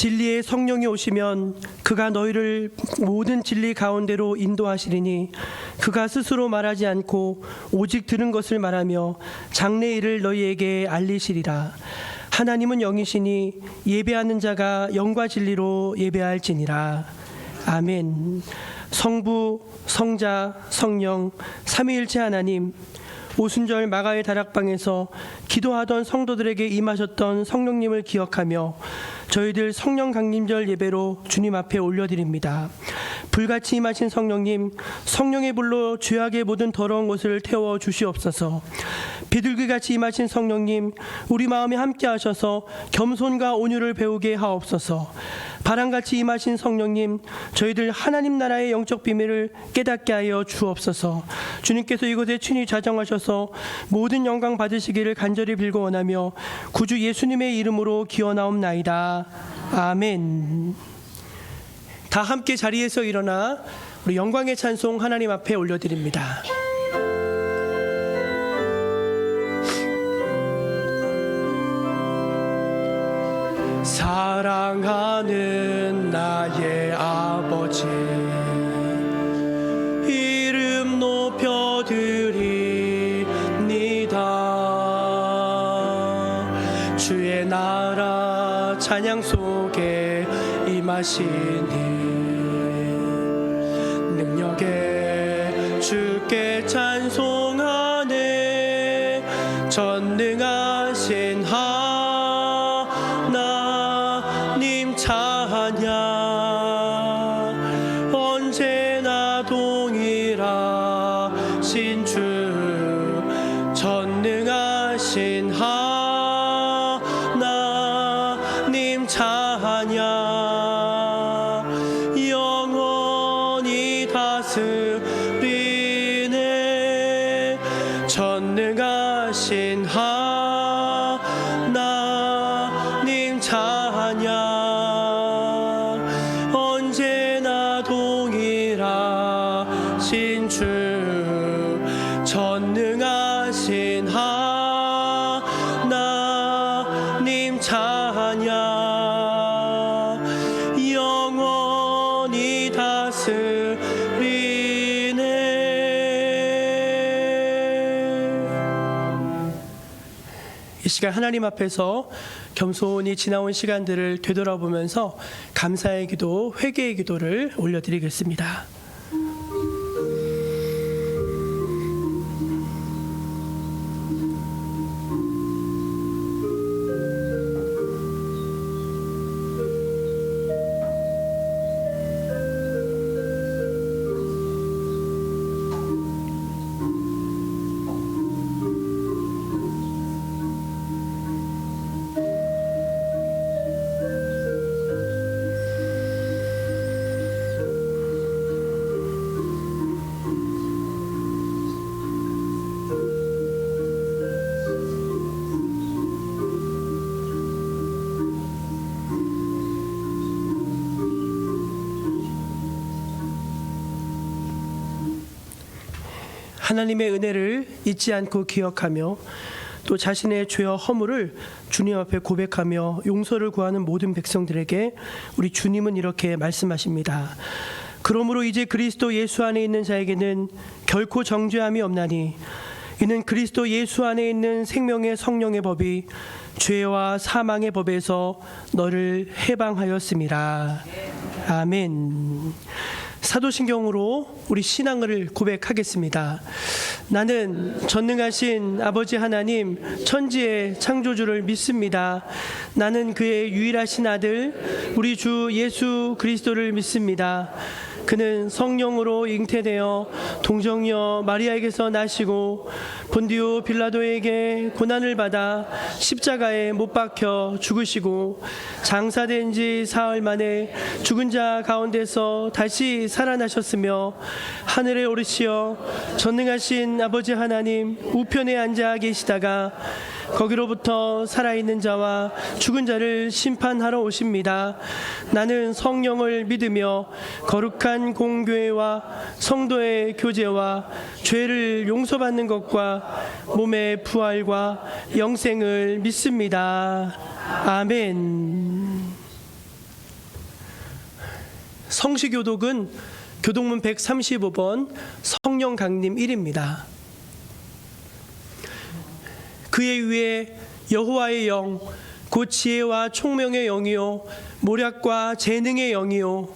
진리의 성령이 오시면 그가 너희를 모든 진리 가운데로 인도하시리니 그가 스스로 말하지 않고 오직 들은 것을 말하며 장래 일을 너희에게 알리시리라. 하나님은 영이시니 예배하는 자가 영과 진리로 예배할지니라. 아멘. 성부, 성자, 성령, 삼위일체 하나님, 오순절 마가의 다락방에서 기도하던 성도들에게 임하셨던 성령님을 기억하며 저희들 성령 강림절 예배로 주님 앞에 올려드립니다. 불같이 임하신 성령님, 성령의 불로 죄악의 모든 더러운 것을 태워 주시옵소서. 비둘기같이 임하신 성령님, 우리 마음에 함께 하셔서 겸손과 온유를 배우게 하옵소서. 바람같이 임하신 성령님, 저희들 하나님 나라의 영적 비밀을 깨닫게 하여 주옵소서. 주님께서 이곳에 친히 좌정하셔서 모든 영광 받으시기를 간절히 빌고 원하며 구주 예수님의 이름으로 기원하옵나이다. 아멘. 다 함께 자리에서 일어나 우리 영광의 찬송 하나님 앞에 올려드립니다. 사랑하는 나의 아버지, 이름 높여드립니다. 주의 나라 찬양 속에 임하시니 능력에 주께 찬송하네. 전능하신 하나님 찬양, 언제나 동일하신 주. 전능하신 하나님 찬양, 영원히 다스리네. 전능하신 하나님 찬양, 언제나 동일하신 주. 전능하신 하나님 찬양, 영원히 다스리네. 이 시간 하나님 앞에서 겸손히 지나온 시간들을 되돌아보면서 감사의 기도, 회개의 기도를 올려드리겠습니다. 하나님의 은혜를 잊지 않고 기억하며 또 자신의 죄와 허물을 주님 앞에 고백하며 용서를 구하는 모든 백성들에게 우리 주님은 이렇게 말씀하십니다. 그러므로 이제 그리스도 예수 안에 있는 자에게는 결코 정죄함이 없나니 이는 그리스도 예수 안에 있는 생명의 성령의 법이 죄와 사망의 법에서 너를 해방하였습니다. 아멘. 사도신경으로 우리 신앙을 고백하겠습니다. 나는 전능하신 아버지 하나님 천지의 창조주를 믿습니다. 나는 그의 유일하신 아들 우리 주 예수 그리스도를 믿습니다. 그는 성령으로 잉태되어 동정녀 마리아에게서 나시고 본디오 빌라도에게 고난을 받아 십자가에 못 박혀 죽으시고 장사된 지 사흘 만에 죽은 자 가운데서 다시 살아나셨으며 하늘에 오르시어 전능하신 아버지 하나님 우편에 앉아 계시다가 거기로부터 살아있는 자와 죽은 자를 심판하러 오십니다. 나는 성령을 믿으며 거룩한 공교회와 성도의 교제와 죄를 용서받는 것과 몸의 부활과 영생을 믿습니다. 아멘. 성시교독은 교독문 135번 성령 강림 1입니다. 그의 위에 여호와의 영, 곧 지혜와 총명의 영이요 모략과 재능의 영이요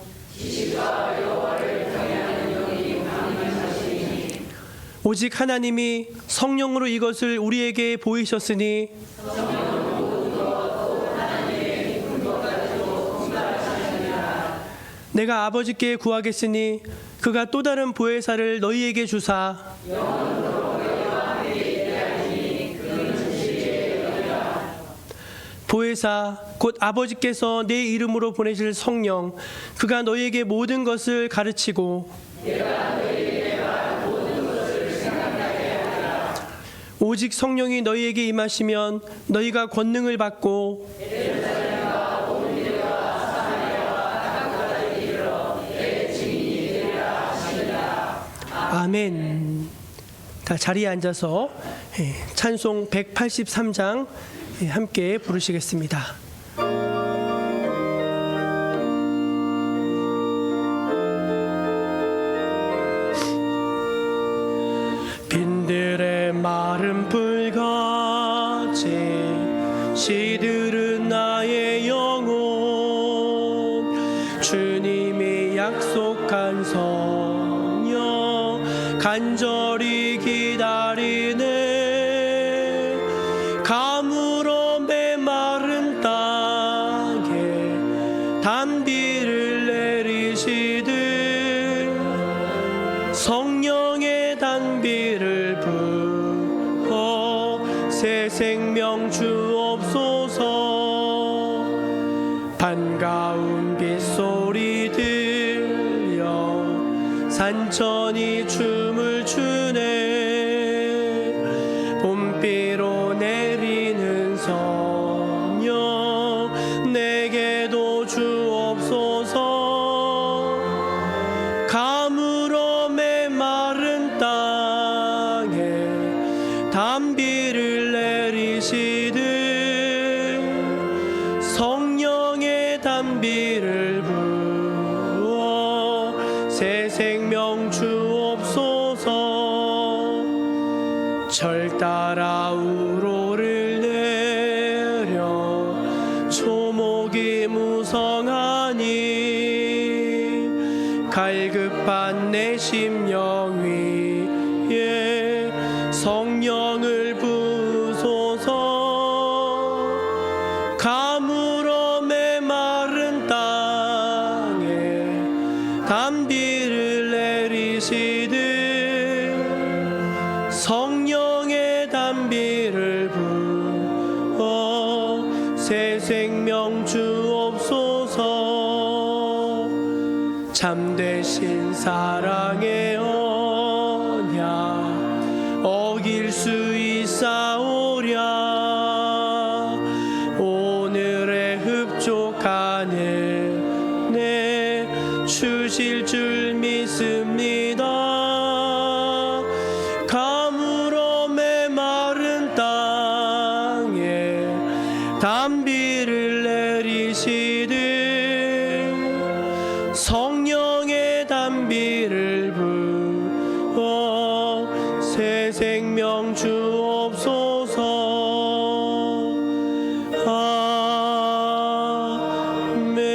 오직 하나님이 성령으로 이것을 우리에게 보이셨으니 내가 아버지께 구하겠으니 그가 또 다른 보혜사를 너희에게 주사 보혜사 곧 아버지께서 내 이름으로 보내실 성령 그가 너희에게 모든 것을 가르치고 오직 성령이 너희에게 임하시면 너희가 권능을 받고 아멘. 다 자리에 앉아서 찬송 183장 함께 부르시겠습니다. 빈들의 마른 풀같이 시들은 나의 영혼 주님이 약속한 성령 간절히 기다리네 가물어 메마른 땅에 단비를 내리시듯 성령의 단비를 부어 새 생명 주옵소서 반가운 빗소리 들려 산천이 춤을 추네 봄비로 내리는 성령 내게도 주옵소서 가물어 메마른 땅에 단비를 내리시듯 성령의 단비를 부어 새 생명 주옵소서 절 따라 우로를 내려 초목이 무성하니 갈급한 내 심령 위에 성령을 부으소서 가물어 메마른 땅에 단비를 내리시듯 성령의 단비를 부어 새 생명 주옵소서 참되신 사랑의 언약 어길 수 있사오랴 오늘의 흡족한 내 주실 줄 믿습니다 가물어 메마른 땅에 단비를 내리시듯 성령의 단비를 부어 새 생명 주옵소서 아멘.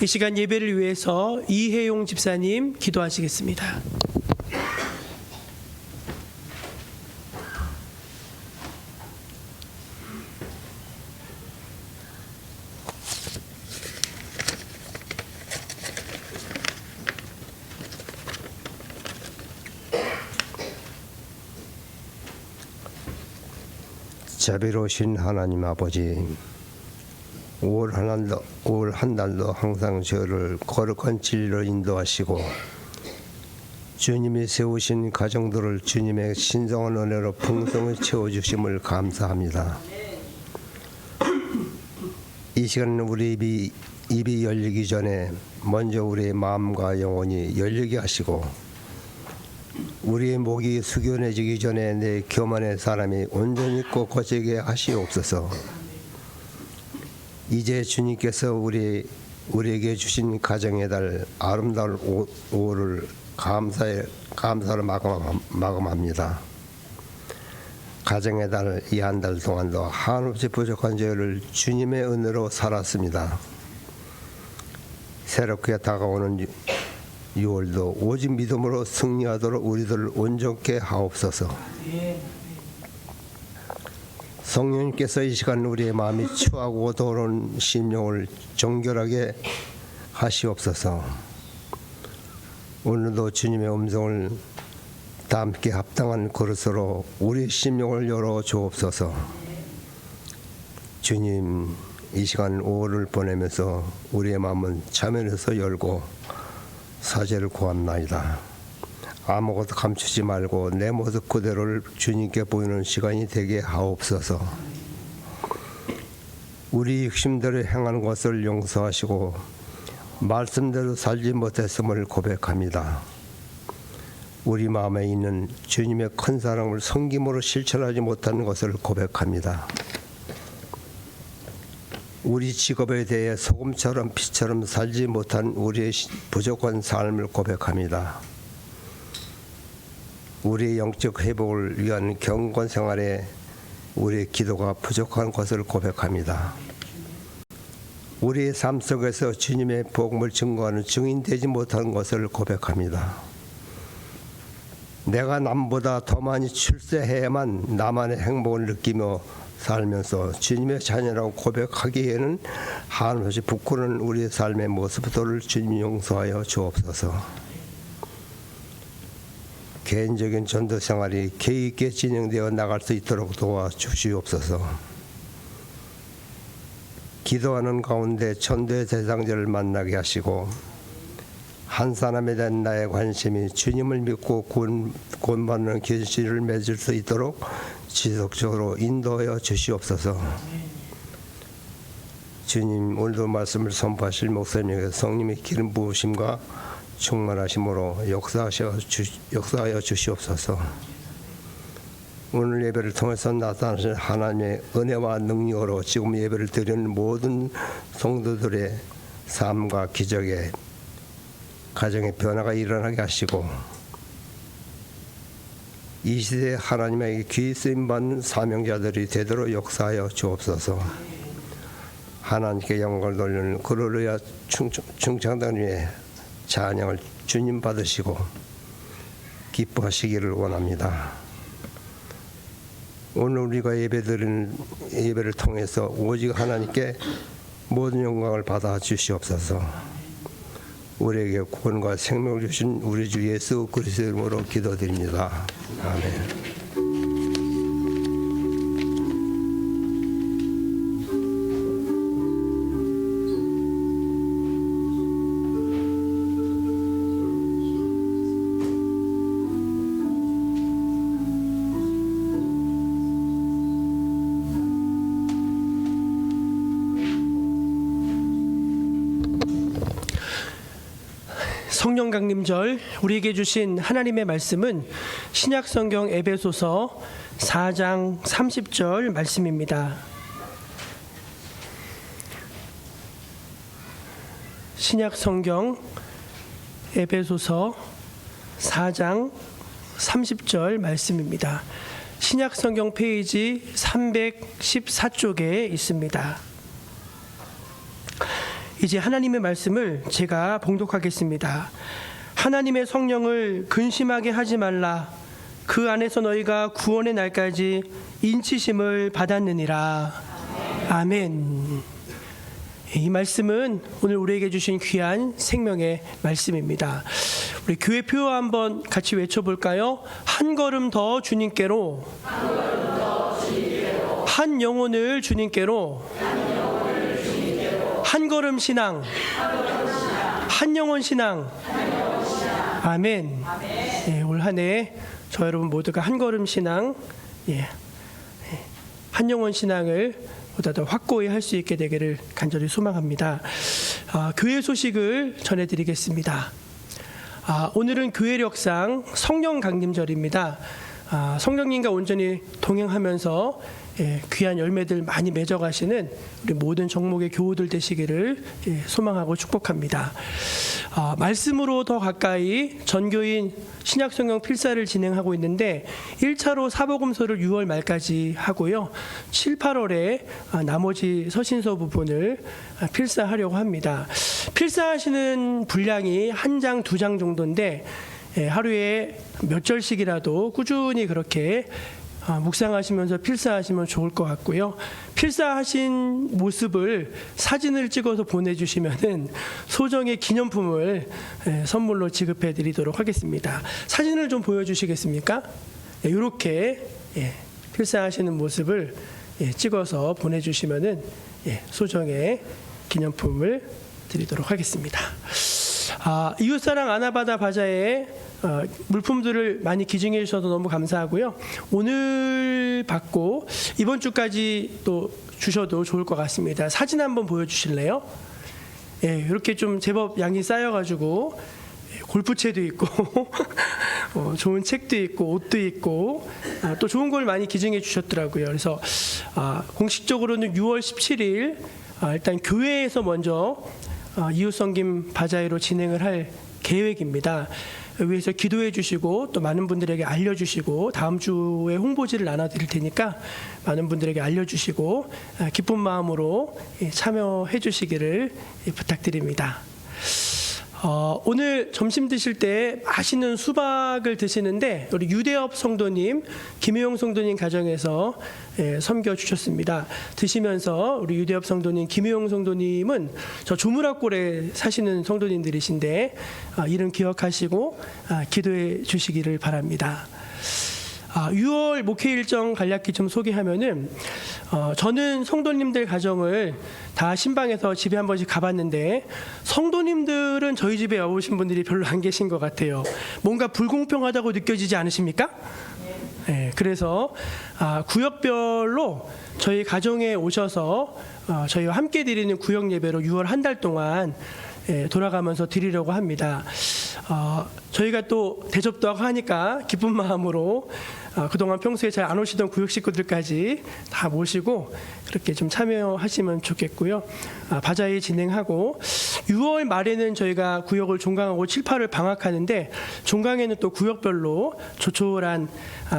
이 시간 예배를 위해서 이혜용 집사님 기도하시겠습니다. 자비로우신 하나님 아버지, 올 한 달도 항상 저를 거룩한 진리로 인도하시고 주님이 세우신 가정들을 주님의 신성한 은혜로 풍성히 채워주심을 감사합니다. 이 시간은 우리 입이 열리기 전에 먼저 우리의 마음과 영혼이 열리게 하시고 우리의 목이 숙연해지기 전에 내 교만의 사람이 온전히 꺾어지게 하시옵소서. 이제 주님께서 우리에게 주신 가정의 달 아름다운 5월을 감사로 마감합니다. 가정의 달 이 한 달 동안도 한없이 부족한 저희를 주님의 은혜로 살았습니다. 새롭게 다가오는 6월도 오직 믿음으로 승리하도록 우리들을 온전케 하옵소서. 성령님께서 이 시간 우리의 마음이 추하고 더러운 심령을 정결하게 하시옵소서. 오늘도 주님의 음성을 담게 합당한 그릇으로 우리 심령을 열어 주옵소서. 주님, 이 시간 5월을 보내면서 우리의 마음은 참여해서 열고 사죄를 구합나이다. 아무것도 감추지 말고 내 모습 그대로를 주님께 보이는 시간이 되게 하옵소서. 우리 욕심대로 행하는 것을 용서하시고 말씀대로 살지 못했음을 고백합니다. 우리 마음에 있는 주님의 큰 사랑을 섬김으로 실천하지 못하는 것을 고백합니다. 우리 직업에 대해 소금처럼 피처럼 살지 못한 우리의 부족한 삶을 고백합니다. 우리의 영적 회복을 위한 경건 생활에 우리의 기도가 부족한 것을 고백합니다. 우리의 삶 속에서 주님의 복음을 증거하는 증인 되지 못한 것을 고백합니다. 내가 남보다 더 많이 출세해야만 나만의 행복을 느끼며 살면서 주님의 자녀라고 고백하기에는 한없이 부끄러운 우리의 삶의 모습들을 주님 용서하여 주옵소서. 개인적인 전도 생활이 계획 있게 진행되어 나갈 수 있도록 도와주시옵소서. 기도하는 가운데 전도의 대상자를 만나게 하시고 한 사람에 대한 나의 관심이 주님을 믿고 구원받는 결실을 맺을 수 있도록 지속적으로 인도하여 주시옵소서. 주님, 오늘도 말씀을 선포하실 목사님에게 성령의 기름 부으심과 충만하심으로 역사하여 주시옵소서. 오늘 예배를 통해서 나타나신 하나님의 은혜와 능력으로 지금 예배를 드리는 모든 성도들의 삶과 기적에 가정의 변화가 일어나게 하시고 이 시대에 하나님에게 귀 쓰임받는 사명자들이 되도록 역사하여 주옵소서. 하나님께 영광을 돌리는 그로야 충창단 위에 찬양을 주님 받으시고 기뻐하시기를 원합니다. 오늘 우리가 예배를 통해서 오직 하나님께 모든 영광을 받아 주시옵소서. 우리에게 구원과 생명을 주신 우리 주 예수 그리스도의 이름으로 기도드립니다. 아멘. 성령 강림절 우리에게 주신 하나님의 말씀은 신약성경 에베소서 4장 30절 말씀입니다. 신약성경 에베소서 4장 30절 말씀입니다. 신약성경 페이지 314쪽에 있습니다. 이제 하나님의 말씀을 제가 봉독하겠습니다. 하나님의 성령을 근심하게 하지 말라. 그 안에서 너희가 구원의 날까지 인치심을 받았느니라. 아멘. 이 말씀은 오늘 우리에게 주신 귀한 생명의 말씀입니다. 우리 교회 표 한번 같이 외쳐볼까요? 한 걸음 더 주님께로, 한 영혼을 주님께로, 한 걸음 신앙, 한 영혼 신앙. 아멘. 예, 올 한 해 저 여러분 모두가 한 걸음 신앙, 한 영혼 신앙을 보다 더 확고히 할 수 있게 되기를 간절히 소망합니다. 교회 소식을 전해드리겠습니다. 오늘은 교회력상 성령 강림절입니다. 성령님과 온전히 동행하면서 귀한 열매들 많이 맺어가시는 우리 모든 정목의 교우들 되시기를 소망하고 축복합니다. 말씀으로 더 가까이 전교인 신약성경 필사를 진행하고 있는데 1차로 사복음서를 6월 말까지 하고요. 7, 8월에 나머지 서신서 부분을 필사하려고 합니다. 필사하시는 분량이 1장, 2장 정도인데 하루에 몇 절씩이라도 꾸준히 그렇게 묵상하시면서 필사하시면 좋을 것 같고요. 필사하신 모습을 사진을 찍어서 보내주시면은 소정의 기념품을 선물로 지급해 드리도록 하겠습니다. 사진을 좀 보여주시겠습니까? 이렇게 필사하시는 모습을 찍어서 보내주시면은 소정의 기념품을 드리도록 하겠습니다. 이웃사랑 아나바다 바자에 물품들을 많이 기증해 주셔서 너무 감사하고요. 오늘 받고 이번 주까지 또 주셔도 좋을 것 같습니다. 사진 한번 보여주실래요? 이렇게 좀 제법 양이 쌓여가지고 골프채도 있고 좋은 책도 있고 옷도 있고 또 좋은 걸 많이 기증해 주셨더라고요. 그래서 공식적으로는 6월 17일 일단 교회에서 먼저 이웃섬김 바자회로 진행을 할 계획입니다. 위해서 기도해 주시고 또 많은 분들에게 알려주시고 다음 주에 홍보지를 나눠드릴 테니까 많은 분들에게 알려주시고 기쁜 마음으로 참여해 주시기를 부탁드립니다. 오늘 점심 드실 때 맛있는 수박을 드시는데 우리 유대업 성도님, 김효영 성도님 가정에서 섬겨주셨습니다. 드시면서 우리 유대업 성도님, 김효영 성도님은 저 조무락골에 사시는 성도님들이신데 이름 기억하시고 기도해 주시기를 바랍니다. 6월 목회 일정 간략히 좀 소개하면은 저는 성도님들 가정을 다 신방에서 집에 한 번씩 가봤는데 성도님들은 저희 집에 와보신 분들이 별로 안 계신 것 같아요. 뭔가 불공평하다고 느껴지지 않으십니까? 네, 그래서 구역별로 저희 가정에 오셔서 저희와 함께 드리는 구역 예배로 6월 한 달 동안 돌아가면서 드리려고 합니다. 저희가 또 대접도 하고 하니까 기쁜 마음으로 그동안 평소에 잘 안 오시던 구역 식구들까지 다 모시고 그렇게 좀 참여하시면 좋겠고요. 바자회 진행하고 6월 말에는 저희가 구역을 종강하고 7, 8을 방학하는데 종강에는 또 구역별로 조촐한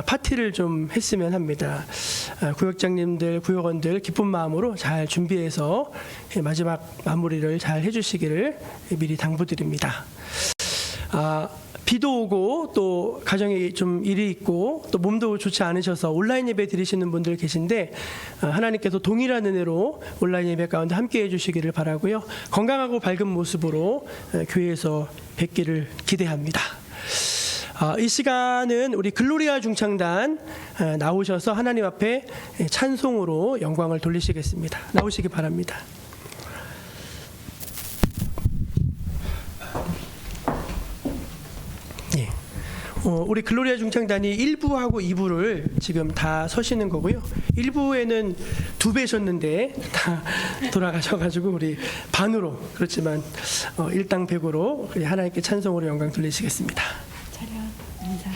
파티를 좀 했으면 합니다. 구역장님들, 구역원들 기쁜 마음으로 잘 준비해서 마지막 마무리를 잘 해주시기를 미리 당부드립니다. 비도 오고 또 가정에 좀 일이 있고 또 몸도 좋지 않으셔서 온라인 예배 드리시는 분들 계신데 하나님께서 동일한 은혜로 온라인 예배 가운데 함께 해주시기를 바라고요. 건강하고 밝은 모습으로 교회에서 뵙기를 기대합니다. 이 시간은 우리 글로리아 중창단 나오셔서 하나님 앞에 찬송으로 영광을 돌리시겠습니다. 나오시기 바랍니다. 우리 글로리아 중창단이 1부하고 2부를 지금 다 서시는 거고요. 1부에는 2배셨는데 다 돌아가셔가지고 우리 반으로 그렇지만 일당 100으로 하나님께 찬송으로 영광 돌리시겠습니다. 차렷 인사.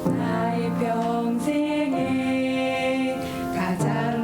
나의 평생에 가장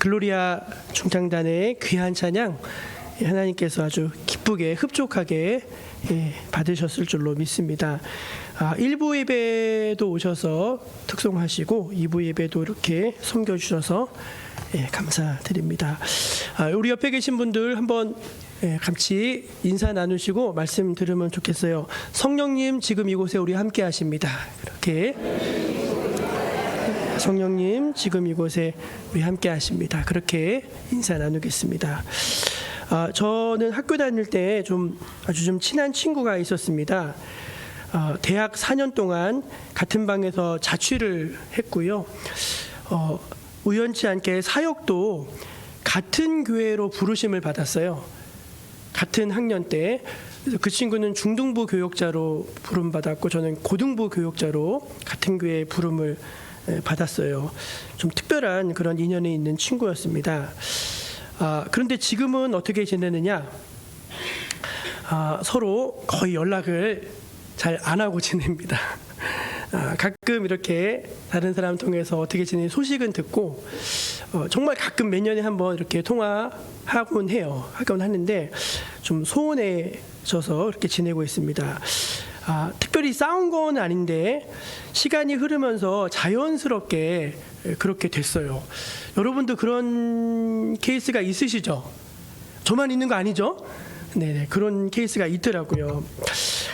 글로리아 중창단의 귀한 찬양 하나님께서 아주 기쁘게 흡족하게 받으셨을 줄로 믿습니다. 1부 예배도 오셔서 특송하시고 2부 예배도 이렇게 섬겨주셔서 감사드립니다. 우리 옆에 계신 분들 한번 같이 인사 나누시고 말씀 들으면 좋겠어요. 성령님 지금 이곳에 우리 함께 하십니다. 이렇게 성령님 지금 이곳에 우리 함께 하십니다. 그렇게 인사 나누겠습니다. 저는 학교 다닐 때 아주 좀 친한 친구가 있었습니다. 대학 4년 동안 같은 방에서 자취를 했고요. 우연치 않게 사역도 같은 교회로 부르심을 받았어요. 같은 학년 때. 그래서 그 친구는 중등부 교역자로 부름받았고 저는 고등부 교역자로 같은 교회에 부름을 받았어요. 좀 특별한 그런 인연이 있는 친구였습니다. 그런데 지금은 어떻게 지내느냐? 서로 거의 연락을 잘 안 하고 지냅니다. 가끔 이렇게 다른 사람 통해서 어떻게 지내는 소식은 듣고 정말 가끔 몇 년에 한번 이렇게 통화하곤 해요. 하곤 하는데 좀 소원해져서 이렇게 지내고 있습니다. 특별히 싸운 건 아닌데 시간이 흐르면서 자연스럽게 그렇게 됐어요. 여러분도 그런 케이스가 있으시죠? 저만 있는 거 아니죠? 네, 그런 케이스가 있더라고요.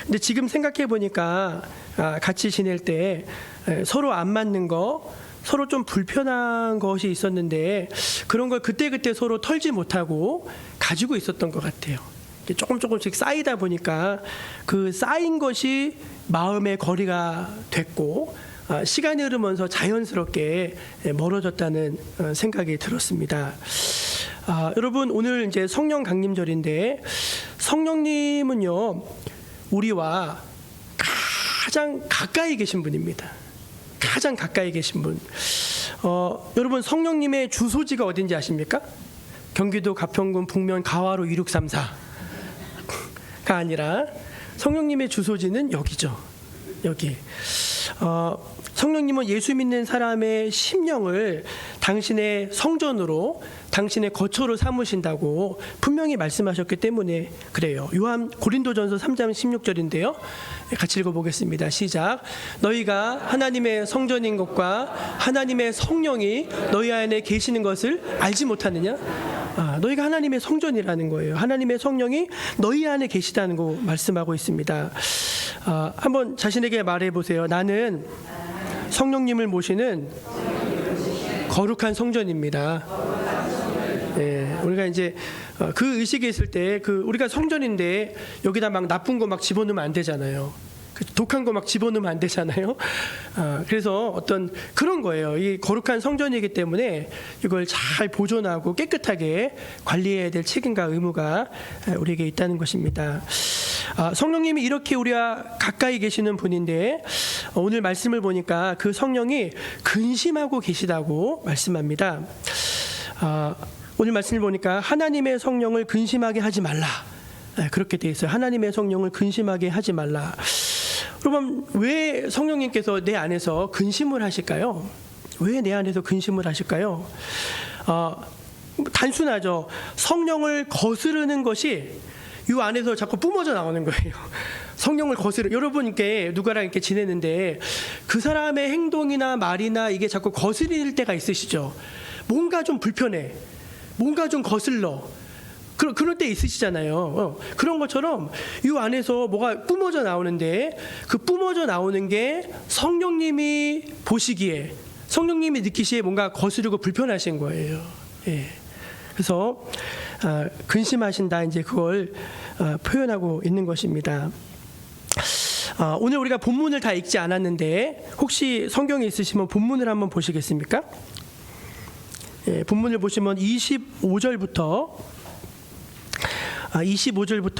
근데 지금 생각해 보니까 같이 지낼 때 서로 안 맞는 거, 서로 좀 불편한 것이 있었는데 그런 걸 그때그때 서로 털지 못하고 가지고 있었던 것 같아요. 조금씩 쌓이다 보니까 그 쌓인 것이 마음의 거리가 됐고 시간이 흐르면서 자연스럽게 멀어졌다는 생각이 들었습니다. 여러분 오늘 이제 성령 강림절인데 성령님은요 우리와 가장 가까이 계신 분입니다. 가장 가까이 계신 분. 여러분 성령님의 주소지가 어딘지 아십니까? 경기도 가평군 북면 가화로 2634가 아니라 성령님의 주소지는 여기죠. 여기. 성령님은 예수 믿는 사람의 심령을 당신의 성전으로 당신의 거처로 삼으신다고 분명히 말씀하셨기 때문에 그래요. 고린도전서 3장 16절인데요. 같이 읽어보겠습니다. 시작. 너희가 하나님의 성전인 것과 하나님의 성령이 너희 안에 계시는 것을 알지 못하느냐? 너희가 하나님의 성전이라는 거예요. 하나님의 성령이 너희 안에 계시다는 거 말씀하고 있습니다. 한번 자신에게 말해보세요. 나는 성령님을 모시는 거룩한 성전입니다. 우리가 이제 그 의식이 있을 때 우리가 성전인데 여기다 막 나쁜 거 막 집어넣으면 안 되잖아요. 독한 거 막 집어넣으면 안 되잖아요. 그래서 어떤 그런 거예요. 이 거룩한 성전이기 때문에 이걸 잘 보존하고 깨끗하게 관리해야 될 책임과 의무가 우리에게 있다는 것입니다. 성령님이 이렇게 우리와 가까이 계시는 분인데 오늘 말씀을 보니까 그 성령이 근심하고 계시다고 말씀합니다. 오늘 말씀을 보니까 하나님의 성령을 근심하게 하지 말라. 그렇게 돼 있어요. 하나님의 성령을 근심하게 하지 말라. 그러면 왜 성령님께서 내 안에서 근심을 하실까요? 왜 내 안에서 근심을 하실까요? 단순하죠. 성령을 거스르는 것이 이 안에서 자꾸 뿜어져 나오는 거예요. 성령을 여러분께 누가랑 이렇게 지내는데 그 사람의 행동이나 말이나 이게 자꾸 거스릴 때가 있으시죠. 뭔가 좀 불편해. 뭔가 좀 거슬러. 그럴 때 있으시잖아요. 그런 것처럼 이 안에서 뭐가 뿜어져 나오는데 그 뿜어져 나오는 게 성령님이 보시기에 성령님이 느끼시기에 뭔가 거스르고 불편하신 거예요. 그래서 근심하신다 이제 그걸 표현하고 있는 것입니다. 오늘 우리가 본문을 다 읽지 않았는데 혹시 성경에 있으시면 본문을 한번 보시겠습니까? 본문을 보시면 25절부터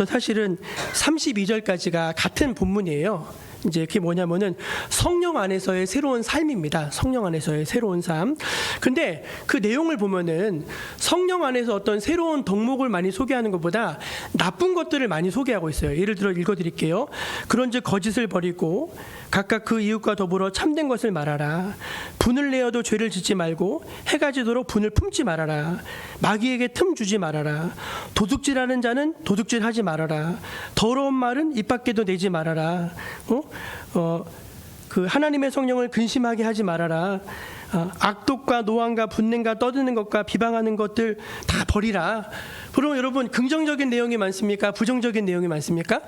사실은 32절까지가 같은 본문이에요. 이제 그게 뭐냐면은 성령 안에서의 새로운 삶입니다. 성령 안에서의 새로운 삶. 근데 그 내용을 보면은 성령 안에서 어떤 새로운 덕목을 많이 소개하는 것보다 나쁜 것들을 많이 소개하고 있어요. 예를 들어 읽어드릴게요. 그런즉 거짓을 버리고 각각 그 이웃과 더불어 참된 것을 말하라. 분을 내어도 죄를 짓지 말고 해가 지도록 분을 품지 말아라. 마귀에게 틈 주지 말아라. 도둑질하는 자는 도둑질하지 말아라. 더러운 말은 입 밖에도 내지 말아라. 그 하나님의 성령을 근심하게 하지 말아라. 악독과 노함과 분냄과 떠드는 것과 비방하는 것들 다 버리라. 그럼 여러분 긍정적인 내용이 많습니까? 부정적인 내용이 많습니까?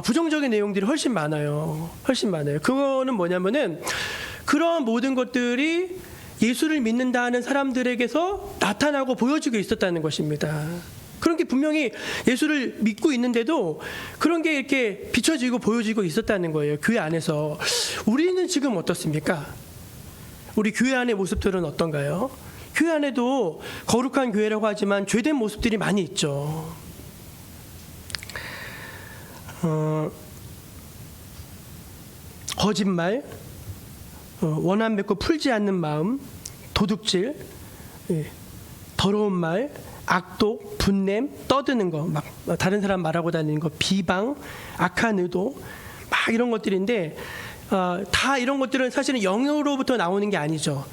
부정적인 내용들이 훨씬 많아요. 훨씬 많아요. 그거는 뭐냐면은 그런 모든 것들이 예수를 믿는다 하는 사람들에게서 나타나고 보여지고 있었다는 것입니다. 그런 게 분명히 예수를 믿고 있는데도 그런 게 이렇게 비춰지고 보여지고 있었다는 거예요. 교회 안에서. 우리는 지금 어떻습니까? 우리 교회 안의 모습들은 어떤가요? 교회 안에도 거룩한 교회라고 하지만 죄된 모습들이 많이 있죠. 거짓말, 원한 맺고 풀지 않는 마음, 도둑질, 더러운 말, 악독, 분냄, 떠드는 거, 막 다른 사람 말하고 다니는 거, 비방, 악한 의도, 막 이런 것들인데 다 이런 것들은 사실은 영으로부터 나오는 게 아니죠.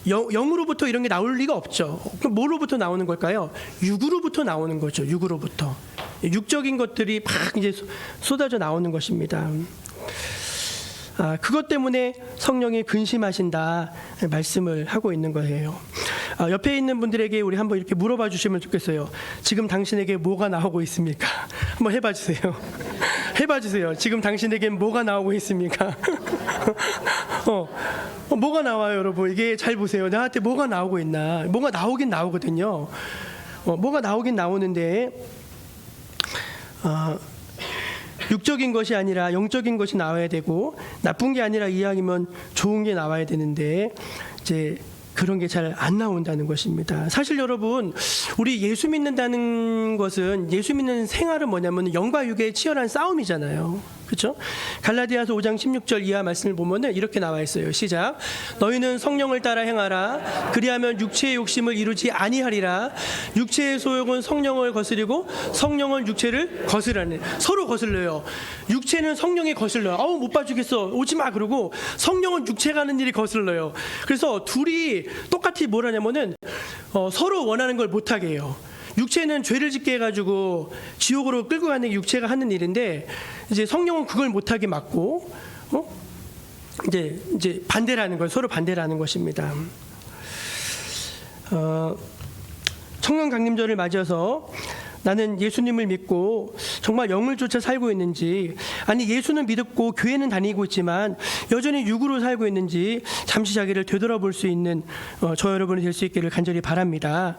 영으로부터 이런 게 나올 리가 없죠. 그럼 뭐로부터 나오는 걸까요? 육으로부터 나오는 거죠. 육으로부터. 육적인 것들이 막 이제 쏟아져 나오는 것입니다. 그것 때문에 성령이 근심하신다 말씀을 하고 있는 거예요. 옆에 있는 분들에게 우리 한번 이렇게 물어봐 주시면 좋겠어요. 지금 당신에게 뭐가 나오고 있습니까? 한번 해봐 주세요. 해봐 주세요. 지금 당신에게 뭐가 나오고 있습니까? 뭐가 나와요, 여러분? 이게 잘 보세요. 나한테 뭐가 나오고 있나? 뭐가 나오긴 나오거든요. 뭐가 나오긴 나오는데 육적인 것이 아니라 영적인 것이 나와야 되고 나쁜 게 아니라 이왕이면 좋은 게 나와야 되는데 이제 그런 게 잘 안 나온다는 것입니다. 사실 여러분 우리 예수 믿는다는 것은 예수 믿는 생활은 뭐냐면 영과 육의 치열한 싸움이잖아요. 그렇죠? 갈라디아서 5장 16절 이하 말씀을 보면은 이렇게 나와 있어요. 시작. 너희는 성령을 따라 행하라. 그리하면 육체의 욕심을 이루지 아니하리라. 육체의 소욕은 성령을 거스리고 성령은 육체를 거스르는. 서로 거슬려요. 육체는 성령이 거슬려요. 못 봐주겠어. 오지 마. 그러고 성령은 육체가 하는 일이 거슬려요. 그래서 둘이 똑같이 뭘 하냐면은 서로 원하는 걸 못하게 해요. 육체는 죄를 짓게 해가지고 지옥으로 끌고 가는 게 육체가 하는 일인데 이제 성령은 그걸 못하게 막고 이제 반대라는 걸 서로 반대라는 것입니다. 청년 강림절을 맞이해서 나는 예수님을 믿고 정말 영을 쫓아 살고 있는지, 아니 예수는 믿었고 교회는 다니고 있지만 여전히 육으로 살고 있는지 잠시 자기를 되돌아볼 수 있는 저 여러분이 될 수 있기를 간절히 바랍니다.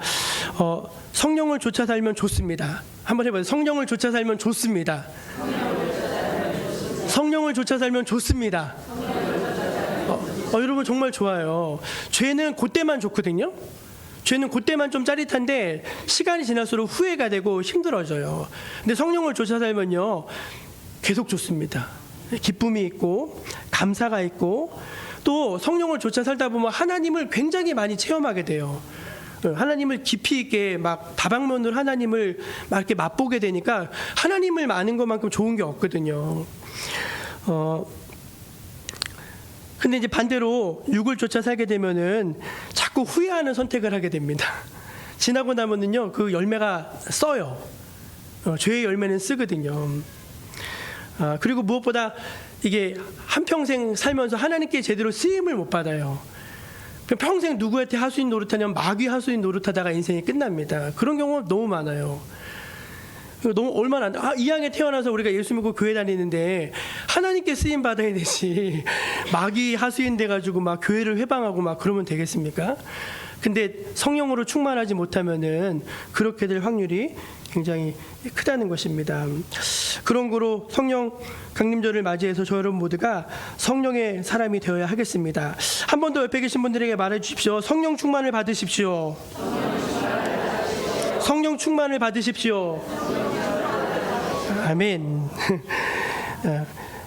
성령을 쫓아 살면 좋습니다. 한번 해봐요. 성령을 쫓아 살면 좋습니다. 성령을 쫓아 살면 좋습니다. 여러분 정말 좋아요. 죄는 그때만 좋거든요. 죄는 그때만 좀 짜릿한데 시간이 지날수록 후회가 되고 힘들어져요. 근데 성령을 쫓아 살면요 계속 좋습니다. 기쁨이 있고 감사가 있고 또 성령을 쫓아 살다 보면 하나님을 굉장히 많이 체험하게 돼요. 하나님을 깊이 있게 막 다방면으로 하나님을 막 이렇게 맛보게 되니까 하나님을 아는 것만큼 좋은 게 없거든요. 근데 이제 반대로 육을 쫓아 살게 되면은 자꾸 후회하는 선택을 하게 됩니다. 지나고 나면은요 그 열매가 써요. 죄의 열매는 쓰거든요. 그리고 무엇보다 이게 한평생 살면서 하나님께 제대로 쓰임을 못 받아요. 평생 누구한테 하수인 노릇하냐면 마귀 하수인 노릇하다가 인생이 끝납니다. 그런 경우가 너무 많아요. 너무 얼마나 이왕에 태어나서 우리가 예수 믿고 교회 다니는데 하나님께 쓰임 받아야 되지 마귀 하수인 돼가지고 막 교회를 회방하고 막 그러면 되겠습니까? 근데 성령으로 충만하지 못하면은 그렇게 될 확률이 굉장히 크다는 것입니다. 그런 거로 성령 강림절을 맞이해서 저 여러분 모두가 성령의 사람이 되어야 하겠습니다. 한 번 더 옆에 계신 분들에게 말해 주십시오. 성령 충만을 받으십시오. 성령 충만을 받으십시오. 아멘.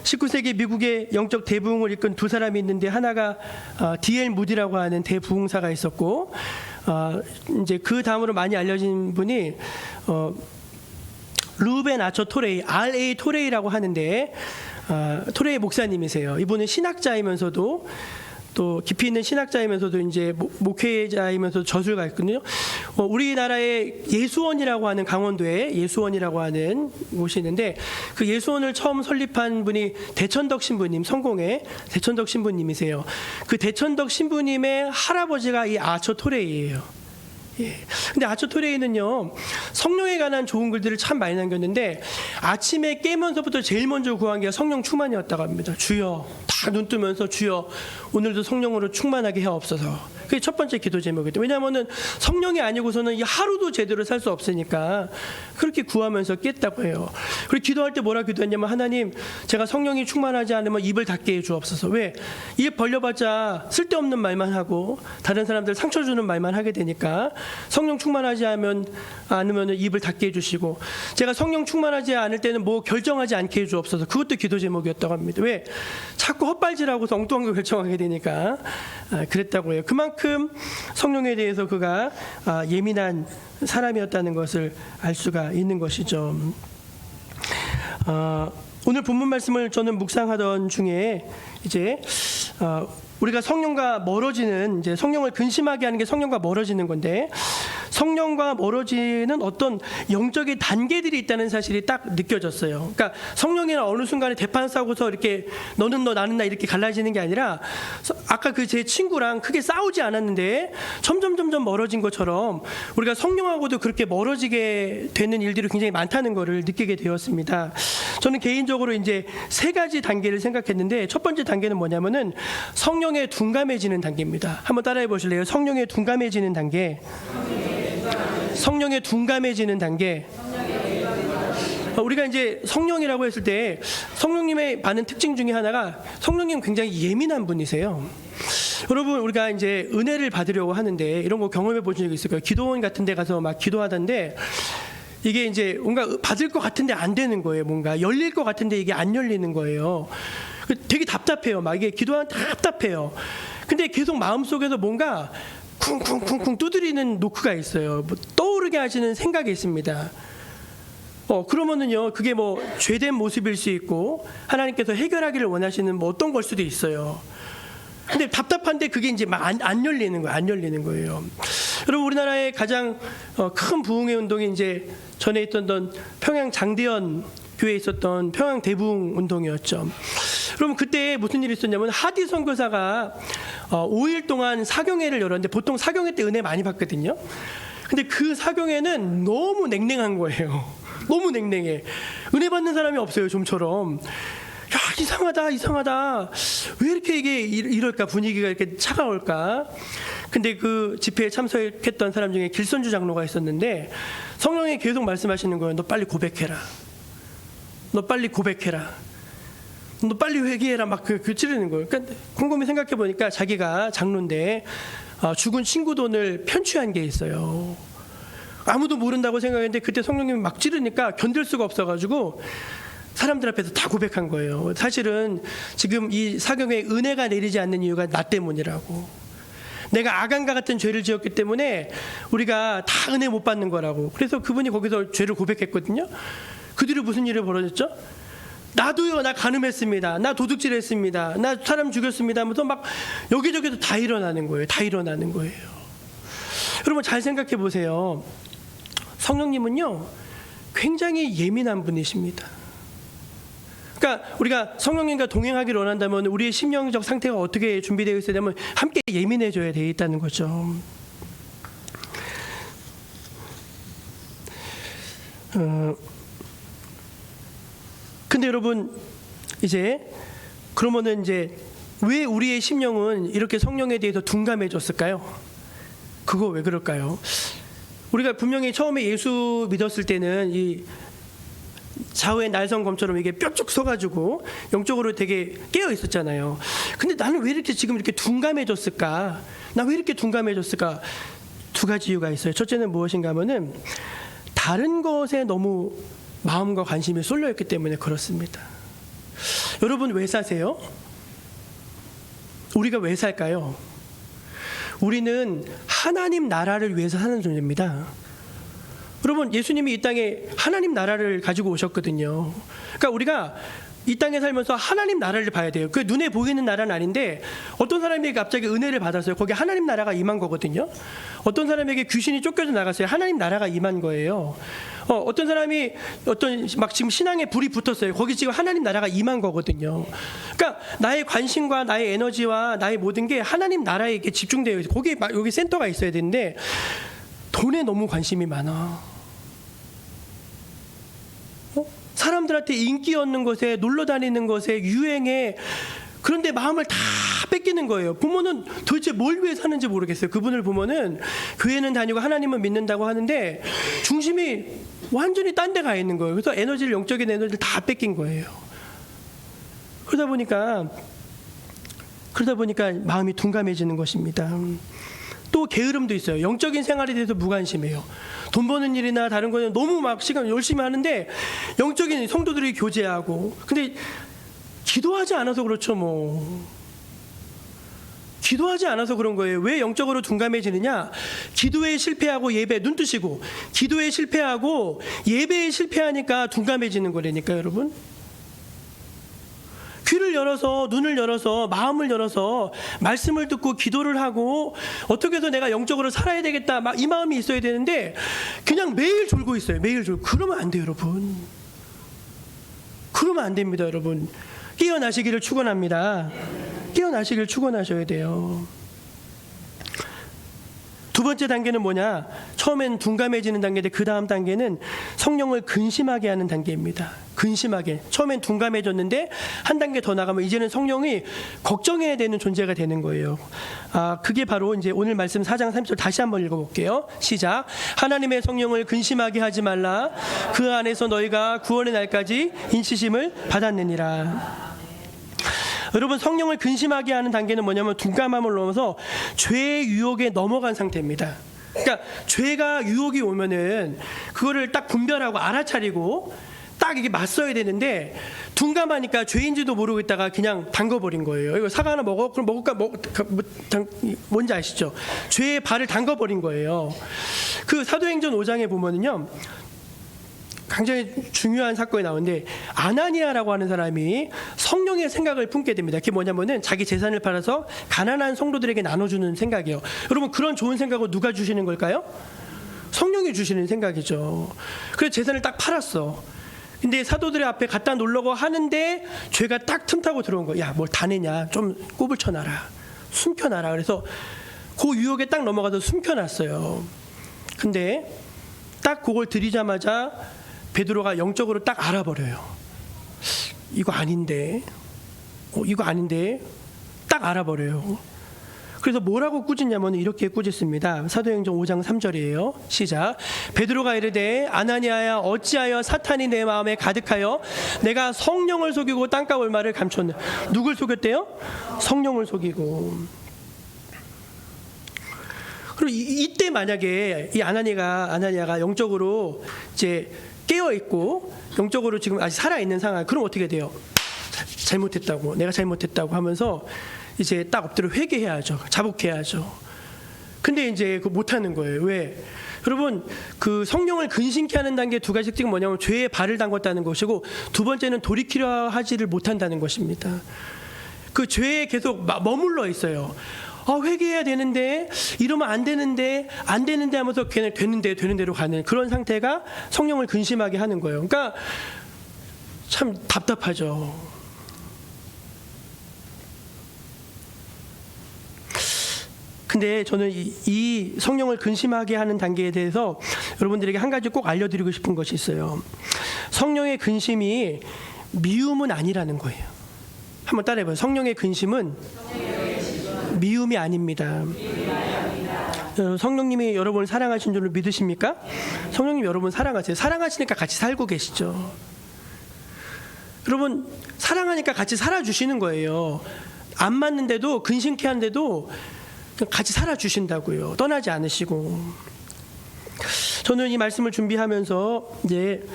19세기 미국의 영적 대부흥을 이끈 두 사람이 있는데 하나가 D.L. 무디라고 하는 대부흥사가 있었고 이제 그 다음으로 많이 알려진 분이 루벤 아처 토레이, R.A. 토레이라고 하는데 토레이 목사님이세요. 이분은 신학자이면서도 또 깊이 있는 신학자이면서도 이제 목회자이면서도 저술가 있거든요. 우리나라의 예수원이라고 하는 강원도에 예수원이라고 하는 곳이 있는데 그 예수원을 처음 설립한 분이 대천덕 신부님, 성공의 대천덕 신부님이세요. 그 대천덕 신부님의 할아버지가 이 아처 토레이예요. 예. 근데 아처 토레이는요 성령에 관한 좋은 글들을 참 많이 남겼는데 아침에 깨면서부터 제일 먼저 구한 게 성령 충만이었다고 합니다. 주여, 다 눈 뜨면서 주여 오늘도 성령으로 충만하게 하옵소서. 그게 첫 번째 기도 제목이죠. 왜냐하면은 성령이 아니고서는 이 하루도 제대로 살 수 없으니까 그렇게 구하면서 깼다고 해요. 그리고 기도할 때 뭐라 기도했냐면 하나님, 제가 성령이 충만하지 않으면 입을 닫게 해 주옵소서. 왜? 입 벌려봤자 쓸데없는 말만 하고 다른 사람들 상처 주는 말만 하게 되니까 성령 충만하지 않으면 입을 닫게 해주시고, 제가 성령 충만하지 않을 때는 뭐 결정하지 않게 해주옵소서. 그것도 기도 제목이었다고 합니다. 왜? 자꾸 헛발질하고서 엉뚱한 걸 결정하게 되니까 그랬다고 해요. 그만큼 성령에 대해서 그가 예민한 사람이었다는 것을 알 수가 있는 것이죠. 오늘 본문 말씀을 저는 묵상하던 중에 이제 우리가 성령과 멀어지는, 이제 성령을 근심하게 하는 게 성령과 멀어지는 건데, 성령과 멀어지는 어떤 영적인 단계들이 있다는 사실이 딱 느껴졌어요. 그러니까 성령이랑 어느 순간에 대판 싸고서 이렇게 너는 너 나는 나 이렇게 갈라지는 게 아니라, 아까 그 제 친구랑 크게 싸우지 않았는데 점점 멀어진 것처럼 우리가 성령하고도 그렇게 멀어지게 되는 일들이 굉장히 많다는 것을 느끼게 되었습니다. 저는 개인적으로 이제 세 가지 단계를 생각했는데, 첫 번째 단계는 뭐냐면은 성령에 둔감해지는 단계입니다. 한번 따라해 보실래요? 성령에 둔감해지는 단계. 성령에 둔감해지는 단계. 우리가 이제 성령이라고 했을 때 성령님의 많은 특징 중에 하나가, 성령님 굉장히 예민한 분이세요. 여러분, 우리가 이제 은혜를 받으려고 하는데 이런 거 경험해 보신 적 있을 거예요. 기도원 같은 데 가서 막 기도하던데 이게 이제 뭔가 받을 것 같은데 안 되는 거예요. 뭔가 열릴 것 같은데 이게 안 열리는 거예요. 되게 답답해요. 막 이게 기도하는 답답해요. 근데 계속 마음속에서 뭔가 쿵쿵쿵쿵 두드리는 노크가 있어요. 뭐 떠오르게 하시는 생각이 있습니다. 그러면은요, 그게 뭐 죄된 모습일 수 있고 하나님께서 해결하기를 원하시는 뭐 어떤 걸 수도 있어요. 근데 답답한데 그게 이제 막 안 열리는 거예요. 안 열리는 거예요. 여러분, 우리나라의 가장 큰 부흥의 운동이 이제 전에 있던 평양 장대현 교회에 있었던 평양 대부흥 운동이었죠. 그럼 그때 무슨 일이 있었냐면, 하디 선교사가 5일 동안 사경회를 열었는데, 보통 사경회 때 은혜 많이 받거든요. 근데 그 사경회는 너무 냉랭한 거예요. 너무 냉랭해. 은혜 받는 사람이 없어요, 좀처럼. 야, 이상하다. 왜 이렇게 이게 이럴까? 분위기가 이렇게 차가울까? 근데 그 집회에 참석했던 사람 중에 길선주 장로가 있었는데, 성령이 계속 말씀하시는 거예요. 너 빨리 고백해라. 너 빨리 회개해라. 막 찌르는 거예요. 그러니까 곰곰이 생각해 보니까 자기가 장로인데 죽은 친구 돈을 편취한 게 있어요. 아무도 모른다고 생각했는데 그때 성령님이 막 찌르니까 견딜 수가 없어가지고 사람들 앞에서 다 고백한 거예요. 사실은 지금 이 사경에 은혜가 내리지 않는 이유가 나 때문이라고. 내가 아간과 같은 죄를 지었기 때문에 우리가 다 은혜 못 받는 거라고. 그래서 그분이 거기서 죄를 고백했거든요. 그 뒤로 무슨 일이 벌어졌죠? 나도요, 나 간음했습니다. 나 도둑질했습니다. 나 사람 죽였습니다 하면서 막 여기저기도 다 일어나는 거예요. 여러분, 잘 생각해 보세요. 성령님은요, 굉장히 예민한 분이십니다. 그러니까 우리가 성령님과 동행하기를 원한다면 우리의 심령적 상태가 어떻게 준비되어 있어야 되면 함께 예민해져야 되어 있다는 거죠. 근데 여러분, 그러면은 왜 우리의 심령은 이렇게 성령에 대해서 둔감해졌을까요? 그거 왜 그럴까요? 우리가 분명히 처음에 예수 믿었을 때는 이 좌우의 날성검처럼 이게 뾰족 서가지고 영적으로 되게 깨어 있었잖아요. 근데 나는 왜 이렇게 지금 이렇게 둔감해졌을까? 나 왜 이렇게 둔감해졌을까? 두 가지 이유가 있어요. 첫째는 무엇인가 하면은 다른 것에 너무 마음과 관심이 쏠려 있기 때문에 그렇습니다. 여러분 왜 사세요? 우리가 왜 살까요? 우리는 하나님 나라를 위해서 사는 존재입니다. 여러분, 예수님이 이 땅에 하나님 나라를 가지고 오셨거든요. 그러니까 우리가 이 땅에 살면서 하나님 나라를 봐야 돼요. 그 눈에 보이는 나라는 아닌데 어떤 사람이 갑자기 은혜를 받았어요. 거기 하나님 나라가 임한 거거든요. 어떤 사람에게 귀신이 쫓겨져 나갔어요. 하나님 나라가 임한 거예요. 어떤 사람이 막 지금 신앙에 불이 붙었어요. 거기 지금 하나님 나라가 임한 거거든요. 그러니까 나의 관심과 나의 에너지와 나의 모든 게 하나님 나라에 집중되어 있어요. 거기 막 여기 센터가 있어야 되는데 돈에 너무 관심이 많아. 사람들한테 인기 얻는 것에, 놀러 다니는 것에, 유행에, 그런데 마음을 다 뺏기는 거예요. 부모는 도대체 뭘 위해 사는지 모르겠어요. 그분을 보면은 교회는 다니고 하나님은 믿는다고 하는데 중심이 완전히 딴 데 가 있는 거예요. 그래서 에너지를, 영적인 에너지를 다 뺏긴 거예요. 그러다 보니까 마음이 둔감해지는 것입니다. 또 게으름도 있어요. 영적인 생활에 대해서 무관심해요. 돈 버는 일이나 다른 거는 너무 막 시간 열심히 하는데 영적인 성도들이 교제하고, 근데 기도하지 않아서 그렇죠. 뭐 기도하지 않아서 그런 거예요. 왜 영적으로 둔감해지느냐? 기도에 실패하고 예배, 눈 뜨시고 기도에 실패하고 예배에 실패하니까 둔감해지는 거라니까 여러분. 귀를 열어서, 눈을 열어서, 마음을 열어서 말씀을 듣고 기도를 하고 어떻게 해서 내가 영적으로 살아야 되겠다, 막 이 마음이 있어야 되는데 그냥 매일 졸고 있어요. 매일 졸고. 그러면 안 돼요, 여러분. 그러면 안 됩니다, 여러분. 깨어나시기를 축원합니다. 깨어나시기를 축원하셔야 돼요. 두 번째 단계는 뭐냐? 처음엔 둔감해지는 단계인데 그 다음 단계는 성령을 근심하게 하는 단계입니다. 근심하게. 처음엔 둔감해졌는데 한 단계 더 나가면 이제는 성령이 걱정해야 되는 존재가 되는 거예요. 그게 바로 이제 오늘 말씀 4장 30절 다시 한번 읽어볼게요. 시작. 하나님의 성령을 근심하게 하지 말라. 그 안에서 너희가 구원의 날까지 인치심을 받았느니라. 여러분, 성령을 근심하게 하는 단계는 뭐냐면 둔감함을 넘어서 죄의 유혹에 넘어간 상태입니다. 그러니까 죄가 유혹이 오면은 그거를 딱 분별하고 알아차리고 딱 이게 맞서야 되는데 둔감하니까 죄인지도 모르고 있다가 그냥 담궈버린 거예요. 이거 사과 하나 먹어? 그럼 먹을까? 뭔지 아시죠? 죄의 발을 담궈버린 거예요. 그 사도행전 5장에 보면은요, 굉장히 중요한 사건이 나오는데 아나니아라고 하는 사람이 성령의 생각을 품게 됩니다. 그게 뭐냐면은 자기 재산을 팔아서 가난한 성도들에게 나눠주는 생각이에요. 여러분, 그런 좋은 생각을 누가 주시는 걸까요? 성령이 주시는 생각이죠. 그래서 재산을 딱 팔았어. 근데 사도들의 앞에 갖다 놓으려고 하는데 죄가 딱 틈타고 들어온 거야. 야, 뭘 다 내냐? 좀 꼽을 쳐놔라. 숨겨놔라. 그래서 그 유혹에 딱 넘어가서 숨겨놨어요. 근데 딱 그걸 들이자마자 베드로가 영적으로 딱 알아버려요. 이거 아닌데, 이거 아닌데, 딱 알아버려요. 그래서 뭐라고 꾸짖냐면 이렇게 꾸짖습니다. 사도행전 5장 3절이에요. 시작. 베드로가 이르되 아나니아야, 어찌하여 사탄이 내 마음에 가득하여 내가 성령을 속이고 땅값 얼마를 감췄느? 누굴 속였대요? 성령을 속이고. 그리고 이때 만약에 이 아나니아가 영적으로 이제 깨어 있고 영적으로 지금 아직 살아 있는 상황, 그럼 어떻게 돼요? 잘못했다고, 내가 잘못했다고 하면서 이제 딱 엎드려 회개해야죠. 자복해야죠. 근데 이제 그거 못 하는 거예요. 왜? 여러분, 그 성령을 근심케 하는 단계 두 가지 특징은 뭐냐면 죄에 발을 담궜다는 것이고, 두 번째는 돌이키려 하지를 못한다는 것입니다. 그 죄에 계속 머물러 있어요. 회개해야 되는데, 이러면 안 되는데 하면서 걔는 되는 대로 가는 그런 상태가 성령을 근심하게 하는 거예요. 그러니까 참 답답하죠. 근데 저는 이 성령을 근심하게 하는 단계에 대해서 여러분들에게 한 가지 꼭 알려드리고 싶은 것이 있어요. 성령의 근심이 미움은 아니라는 거예요. 한번 따라해봐요. 성령의 근심은 미움이 아닙니다. 성령님이 여러분을 사랑하신 줄을 믿으십니까? 성령님 여러분 사랑하세요. 사랑하시니까 같이 살고 계시죠. 여러분, 사랑하니까 같이 살아주시는 거예요. 안 맞는데도, 근심케 하는데도 같이 살아주신다고요. 떠나지 않으시고. 저는 이 말씀을 준비하면서 이제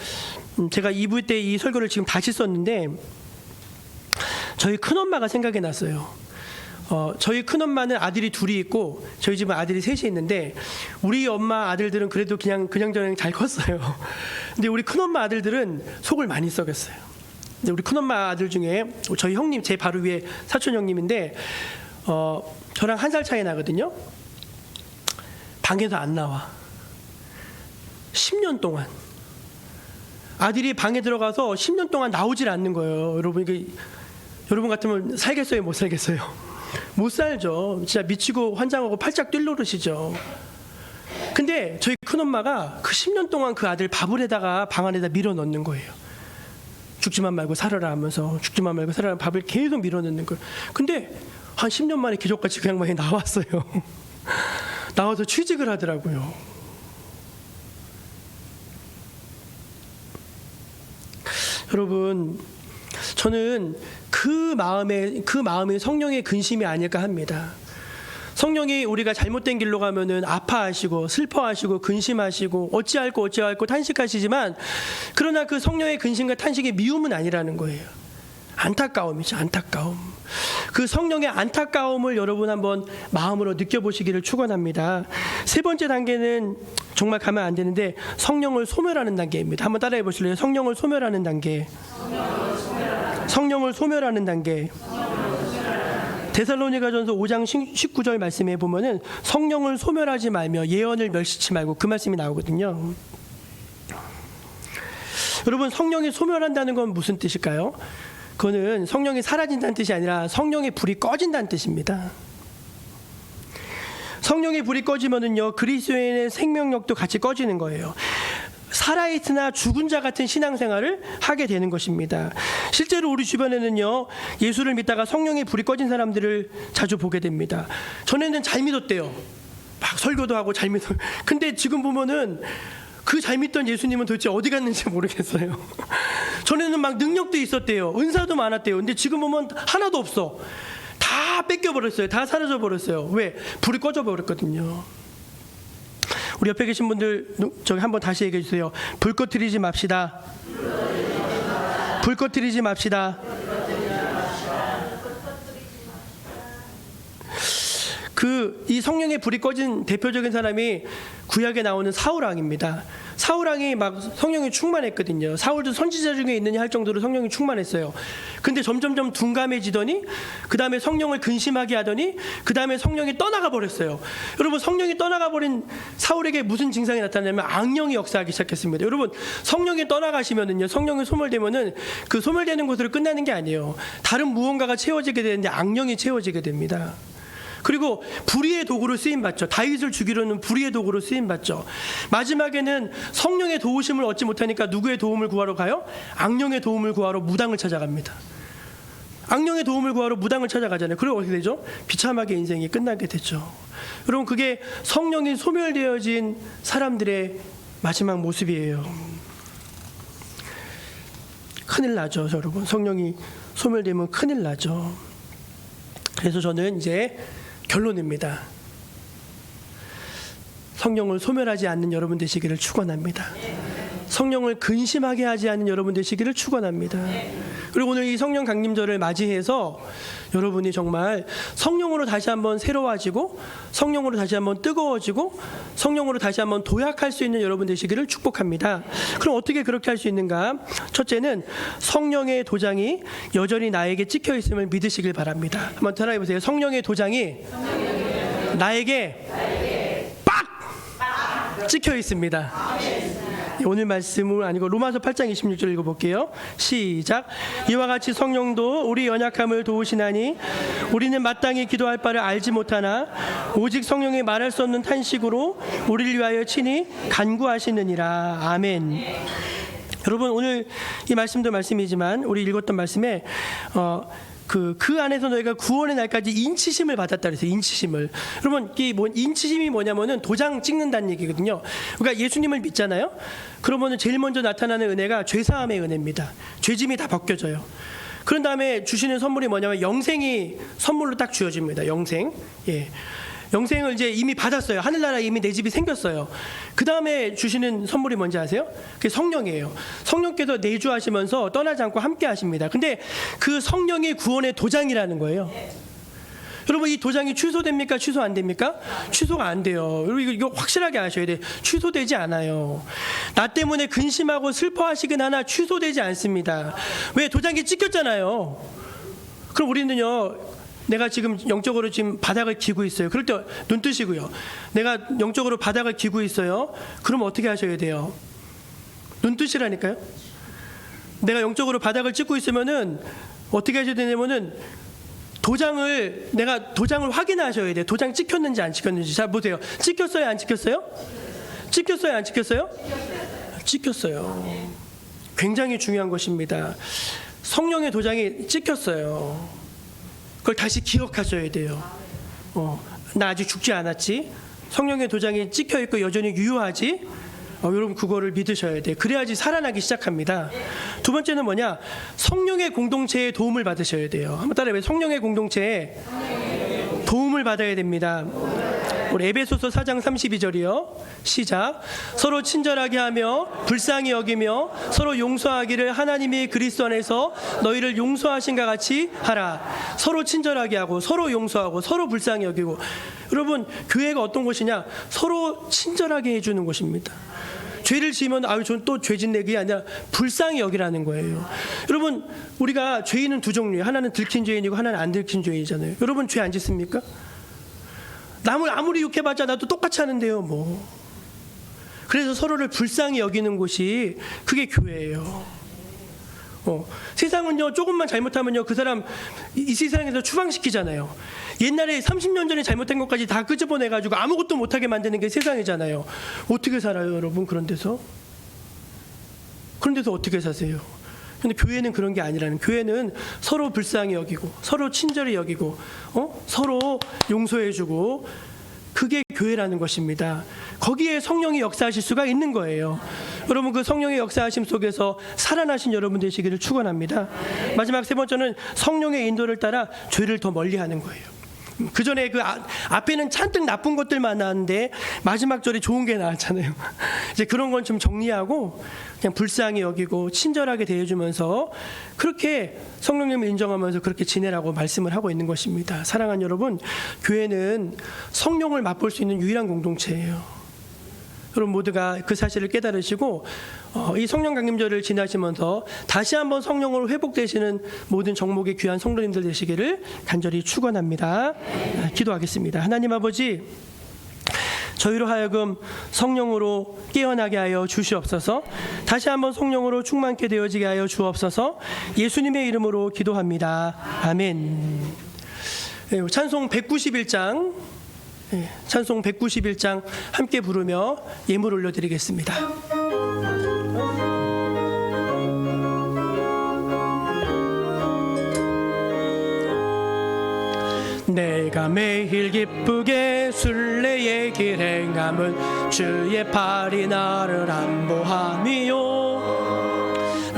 제가 2부 때 이 설교를 지금 다시 썼는데, 저희 큰엄마가 생각이 났어요. 저희 큰엄마는 아들이 둘이 있고 저희 집은 아들이 셋이 있는데 우리 엄마 아들들은 그래도 그냥저냥 잘 컸어요. 근데 우리 큰엄마 아들들은 속을 많이 썩였어요. 근데 우리 큰엄마 아들 중에 저희 형님, 제 바로 위에 사촌 형님인데 저랑 1살 차이 나거든요. 방에서 안 나와. 10년 동안. 아들이 방에 들어가서 10년 동안 나오질 않는 거예요. 여러분 같으면 살겠어요, 못 살겠어요? 못 살죠. 진짜 미치고 환장하고 팔짝 뛸 노릇이죠. 근데 저희 큰엄마가 그 10년 동안 그 아들 밥을 해다가 방 안에다 밀어 넣는 거예요. 죽지만 말고 살아라 하면서 죽지만 말고 살아라 밥을 계속 밀어 넣는 거예요. 근데 한 10년 만에 기적같이 그 양반이 나왔어요. 나와서 취직을 하더라고요. 여러분, 저는 그 마음이 성령의 근심이 아닐까 합니다. 성령이 우리가 잘못된 길로 가면은 아파하시고 슬퍼하시고 근심하시고 어찌할꼬 탄식하시지만, 그러나 그 성령의 근심과 탄식이 미움은 아니라는 거예요. 안타까움이죠. 안타까움. 그 성령의 안타까움을 여러분 한번 마음으로 느껴보시기를 축원합니다. 세 번째 단계는 정말 가면 안 되는데 성령을 소멸하는 단계입니다. 한번 따라해 보실래요? 성령을 소멸하는 단계. 성령을 소멸하는 단계. 데살로니가전서 5장 19절 말씀에 보면은 성령을 소멸하지 말며 예언을 멸시치 말고, 그 말씀이 나오거든요. 여러분, 성령이 소멸한다는 건 무슨 뜻일까요? 그거는 성령이 사라진다는 뜻이 아니라 성령의 불이 꺼진다는 뜻입니다. 성령의 불이 꺼지면은요, 그리스도인의 생명력도 같이 꺼지는 거예요. 살아있으나 죽은 자 같은 신앙생활을 하게 되는 것입니다. 실제로 우리 주변에는요, 예수를 믿다가 성령의 불이 꺼진 사람들을 자주 보게 됩니다. 전에는 잘 믿었대요. 막 설교도 하고 잘 믿어. 근데 지금 보면은 그 잘 믿던 예수님은 도대체 어디 갔는지 모르겠어요. 전에는 막 능력도 있었대요. 은사도 많았대요. 근데 지금 보면 하나도 없어. 다 뺏겨버렸어요. 다 사라져버렸어요. 왜? 불이 꺼져버렸거든요. 우리 옆에 계신 분들 저기 한번 다시 얘기해 주세요. 불 꺼트리지 맙시다. 불 꺼트리지 맙시다. 이 성령의 불이 꺼진 대표적인 사람이 구약에 나오는 사울왕입니다. 사울왕이 막 성령이 충만했거든요. 사울도 선지자 중에 있느냐 할 정도로 성령이 충만했어요. 근데 점점점 둔감해지더니 그 다음에 성령을 근심하게 하더니 그 다음에 성령이 떠나가 버렸어요. 여러분, 성령이 떠나가 버린 사울에게 무슨 증상이 나타나냐면 악령이 역사하기 시작했습니다. 여러분, 성령이 떠나가시면은요, 성령이 소멸되면은 그 소멸되는 것으로 끝나는 게 아니에요. 다른 무언가가 채워지게 되는데 악령이 채워지게 됩니다. 그리고 불의의 도구로 쓰임받죠. 다윗을 죽이려는 불의의 도구로 쓰임받죠. 마지막에는 성령의 도우심을 얻지 못하니까 누구의 도움을 구하러 가요? 악령의 도움을 구하러 무당을 찾아갑니다. 악령의 도움을 구하러 무당을 찾아가잖아요. 그리고 어떻게 되죠? 비참하게 인생이 끝나게 되죠. 여러분, 그게 성령이 소멸되어진 사람들의 마지막 모습이에요. 큰일 나죠, 여러분. 성령이 소멸되면 큰일 나죠. 그래서 저는 이제 결론입니다. 성령을 소멸하지 않는 여러분 되시기를 축원합니다. 성령을 근심하게 하지 않는 여러분 되시기를 축원합니다. 그리고 오늘 이 성령 강림절을 맞이해서 여러분이 정말 성령으로 다시 한번 새로워지고 성령으로 다시 한번 뜨거워지고 성령으로 다시 한번 도약할 수 있는 여러분 되시기를 축복합니다. 그럼 어떻게 그렇게 할 수 있는가? 첫째는 성령의 도장이 여전히 나에게 찍혀 있음을 믿으시길 바랍니다. 한번 따라해 보세요. 성령의 도장이 나에게 빡 찍혀 있습니다. 오늘 말씀은 아니고 로마서 8장 26절 읽어볼게요. 시작. 이와 같이 성령도 우리 연약함을 도우시나니 우리는 마땅히 기도할 바를 알지 못하나 오직 성령이 말할 수 없는 탄식으로 우리를 위하여 친히 간구하시느니라. 아멘. 여러분, 오늘 이 말씀도 말씀이지만 우리 읽었던 말씀에 그 안에서 너희가 구원의 날까지 인치심을 받았다 그랬어요. 인치심을. 여러분, 인치심이 뭐냐면은 도장 찍는다는 얘기거든요. 그러니까 예수님을 믿잖아요. 그러면은 제일 먼저 나타나는 은혜가 죄사함의 은혜입니다. 죄짐이 다 벗겨져요. 그런 다음에 주시는 선물이 뭐냐면 영생이 선물로 딱 주어집니다. 영생. 예. 영생을 이제 이미 받았어요. 하늘나라에 이미 내 집이 생겼어요. 그 다음에 주시는 선물이 뭔지 아세요? 그게 성령이에요. 성령께서 내주하시면서 떠나지 않고 함께 하십니다. 근데 그 성령이 구원의 도장이라는 거예요. 여러분, 이 도장이 취소됩니까? 취소 안 됩니까? 취소가 안 돼요. 여러분, 이거 확실하게 아셔야 돼요. 취소되지 않아요. 나 때문에 근심하고 슬퍼하시긴 하나 취소되지 않습니다. 왜? 도장이 찍혔잖아요. 그럼 우리는요, 내가 지금 영적으로 지금 바닥을 기고 있어요. 그럴 때 눈 뜨시고요. 내가 영적으로 바닥을 기고 있어요. 그럼 어떻게 하셔야 돼요? 눈 뜨시라니까요. 내가 영적으로 바닥을 찍고 있으면은 어떻게 하셔야 되냐면은 내가 도장을 확인하셔야 돼요. 도장 찍혔는지 안 찍혔는지. 잘 보세요. 찍혔어요? 안 찍혔어요? 찍혔어요? 안 찍혔어요? 찍혔어요. 굉장히 중요한 것입니다. 성령의 도장이 찍혔어요. 그걸 다시 기억하셔야 돼요. 나 아직 죽지 않았지? 성령의 도장이 찍혀 있고 여전히 유효하지? 여러분, 그거를 믿으셔야 돼요. 그래야지 살아나기 시작합니다. 두 번째는 뭐냐? 성령의 공동체에 도움을 받으셔야 돼요. 한번 따라해봐요. 성령의 공동체에 도움을 받아야 됩니다. 우리 에베소서 4장 32절이요. 시작. 서로 친절하게 하며 불쌍히 여기며 서로 용서하기를 하나님이 그리스도 안에서 너희를 용서하신가 같이 하라. 서로 친절하게 하고 서로 용서하고 서로 불쌍히 여기고. 여러분, 교회가 어떤 곳이냐? 서로 친절하게 해주는 곳입니다. 죄를 지으면 저는 또 죄 짓는 게 아니라 불쌍히 여기라는 거예요. 여러분, 우리가 죄인은 두 종류예요. 하나는 들킨 죄인이고 하나는 안 들킨 죄인이잖아요. 여러분, 죄 안 짓습니까? 남을 아무리 욕해봤자 나도 똑같이 하는데요, 뭐. 그래서 서로를 불쌍히 여기는 곳이 그게 교회예요. 세상은요, 조금만 잘못하면요, 그 사람 이 세상에서 추방시키잖아요. 옛날에 30년 전에 잘못한 것까지 다 끄집어내가지고 아무것도 못하게 만드는 게 세상이잖아요. 어떻게 살아요, 여러분? 그런 데서 어떻게 사세요? 근데 교회는 그런 게 아니라는. 교회는 서로 불쌍히 여기고 서로 친절히 여기고 서로 용서해주고, 그게 교회라는 것입니다. 거기에 성령이 역사하실 수가 있는 거예요. 여러분, 그 성령의 역사하심 속에서 살아나신 여러분 되시기를 축원합니다. 마지막 세 번째는 성령의 인도를 따라 죄를 더 멀리하는 거예요. 그 전에 그 앞에는 잔뜩 나쁜 것들 많았는데 마지막 절에 좋은 게 나왔잖아요. 이제 그런 건 좀 정리하고 그냥 불쌍히 여기고 친절하게 대해주면서 그렇게 성령님을 인정하면서 그렇게 지내라고 말씀을 하고 있는 것입니다. 사랑하는 여러분, 교회는 성령을 맛볼 수 있는 유일한 공동체예요. 여러분 모두가 그 사실을 깨달으시고 이 성령 강림절을 지나시면서 다시 한번 성령으로 회복되시는 모든 정목의 귀한 성도님들 되시기를 간절히 축원합니다. 기도하겠습니다. 하나님 아버지, 저희로 하여금 성령으로 깨어나게 하여 주시옵소서. 다시 한번 성령으로 충만케 되어지게 하여 주옵소서. 예수님의 이름으로 기도합니다. 아멘. 찬송 191장 찬송 191장 함께 부르며 예물 올려드리겠습니다. 내가 매일 기쁘게 순례의 길 행함은 주의 팔이 나를 안보함이요,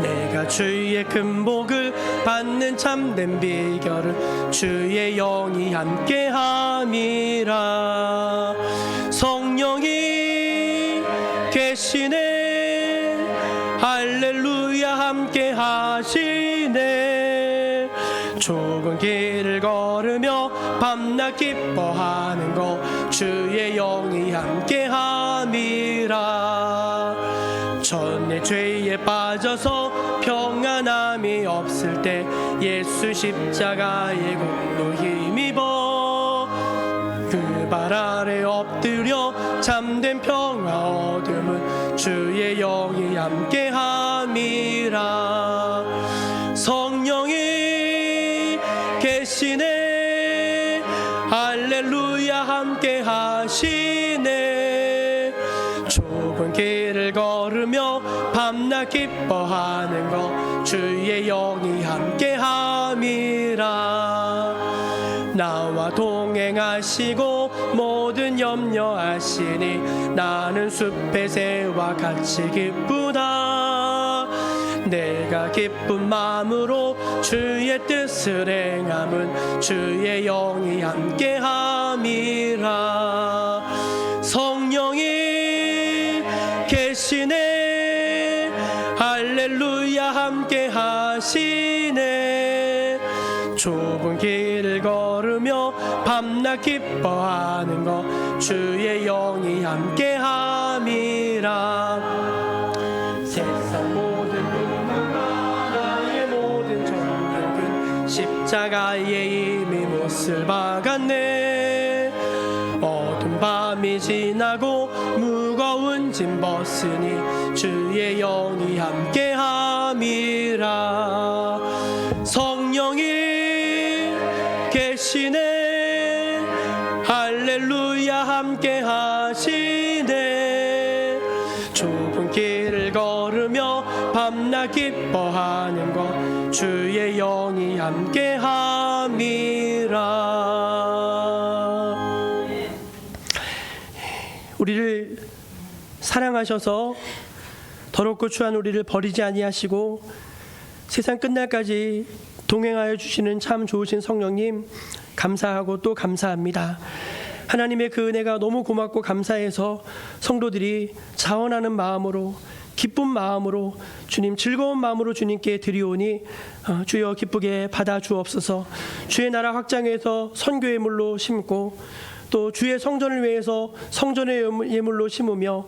내가 주의 큰 복을 받는 참된 비결은 주의 영이 함께함이라. 성령이 계시네, 할렐루야 함께하시네. 좁은 길을 걸으며 밤낮 기뻐하는 것 주의 영이 함께함이라. 전에 죄에 빠져서 평안함이 없을 때 예수 십자가의 공로 힘입어 그 발 아래 엎드려 참된 평화 얻음은 주의 영이 함께함이라. 성령이 계시네, 할렐루야 함께하시네. 좁은 길을 걸으며 밤낮 기뻐하는 것 주의 영이 함께함이라. 나와 동행하시고 모든 염려하시니 나는 숲의 새와 같이 기쁘다. 내가 기쁜 마음으로 주의 뜻을 행함은 주의 영이 함께함이라. 성령이 계시네 할렐루야 함께하시네. 좁은 길을 걸으며 밤낮 기뻐하는 것 주의 영이 함께함이라. 세상 모든 누명과 나의 모든 정욕은 십자가에 이미 못을 박았네. 어두운 밤이 지나고 무거운 짐 벗으니 주의 영이 함께함이라. 성령이 계시네 할렐루야 함께하시네. 좁은 길을 걸으며 밤낮 기뻐하는 것 주의 영이 함께함이라. 우리를 사랑하셔서 더럽고 추한 우리를 버리지 아니하시고 세상 끝날까지 동행하여 주시는 참 좋으신 성령님 감사하고 또 감사합니다. 하나님의 그 은혜가 너무 고맙고 감사해서 성도들이 자원하는 마음으로 기쁜 마음으로 주님 즐거운 마음으로 주님께 드리오니 주여 기쁘게 받아 주옵소서. 주의 나라 확장해서 선교의 물로 심고 또 주의 성전을 위해서 성전의 예물로 심으며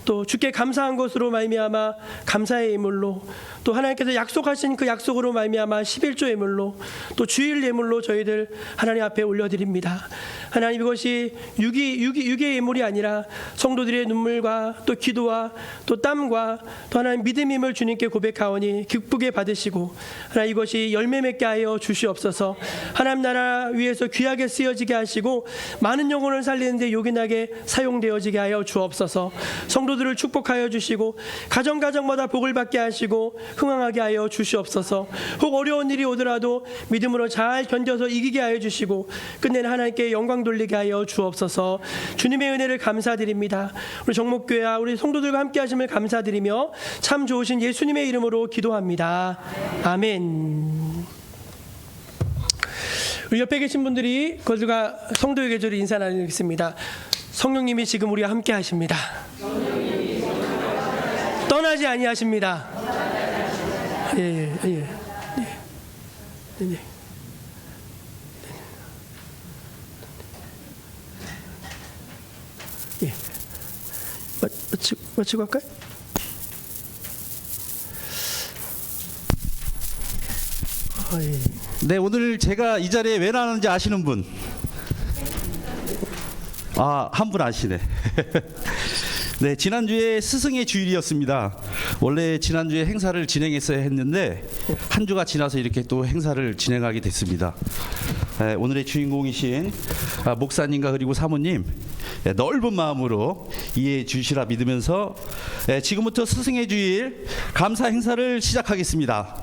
또 주께 감사한 것으로 말미암아 감사의 예물로 또 하나님께서 약속하신 그 약속으로 말미암아 11조 예물로 또 주일 예물로 저희들 하나님 앞에 올려드립니다. 하나님 이것이 육의 예물이 아니라 성도들의 눈물과 또 기도와 또 땀과 또 하나님 믿음임을 주님께 고백하오니 기쁘게 받으시고 하나님 이것이 열매 맺게 하여 주시옵소서. 하나님 나라 위에서 귀하게 쓰여지게 하시고 많은 영혼을 살리는데 요긴하게 사용되어지게 하여 주옵소서. 성도들을 축복하여 주시고 가정마다 복을 받게 하시고 흥황하게 하여 주시옵소서. 혹 어려운 일이 오더라도 믿음으로 잘 견뎌서 이기게 하여 주시고 끝내는 하나님께 영광 돌리게 하여 주옵소서. 주님의 은혜를 감사드립니다. 우리 정목교회와 우리 성도들과 함께 하심을 감사드리며 참 좋으신 예수님의 이름으로 기도합니다. 아멘. 우리 옆에 계신 분들이 그들과 성도의 계절을 인사 나누겠습니다. 성령님이 지금 우리와 함께 하십니다. 떠나지 아니하십니다. 예. 예. 마치고 할까요? 예. 네, 오늘 제가 이 자리에 왜 나왔는지 아시는 분? 한 분 아시네. 네, 지난주에 스승의 주일이었습니다. 원래 지난주에 행사를 진행했어야 했는데 한 주가 지나서 이렇게 또 행사를 진행하게 됐습니다. 오늘의 주인공이신 목사님과 그리고 사모님 넓은 마음으로 이해해 주시라 믿으면서 지금부터 스승의 주일 감사 행사를 시작하겠습니다.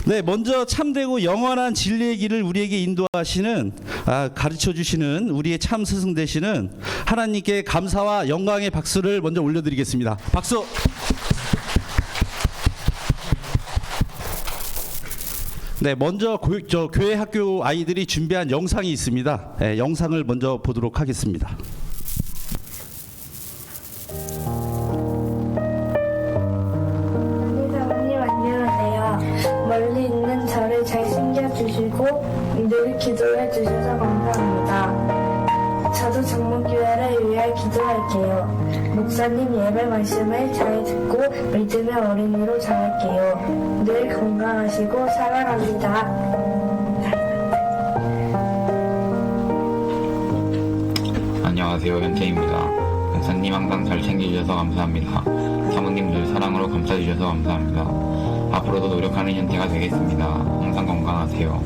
네, 먼저 참되고 영원한 진리의 길을 우리에게 인도하시는 가르쳐 주시는 우리의 참 스승 되시는 하나님께 감사와 영광의 박수를 먼저 올려드리겠습니다. 박수. 네, 먼저 교회 학교 아이들이 준비한 영상이 있습니다. 영상을 먼저 보도록 하겠습니다. 멀리 있는 저를 잘 챙겨주시고 늘 기도해 주셔서 감사합니다. 저도 정목교회를 위해 기도할게요. 목사님 예배 말씀을 잘 듣고 믿음의 어린이로 자랄게요. 늘 건강하시고 사랑합니다. 안녕하세요, 현태입니다. 목사님 항상 잘 챙겨주셔서 감사합니다. 사모님 늘 사랑으로 감싸주셔서 감사합니다. 앞으로도 노력하는 현태가 되겠습니다. 항상 건강하세요.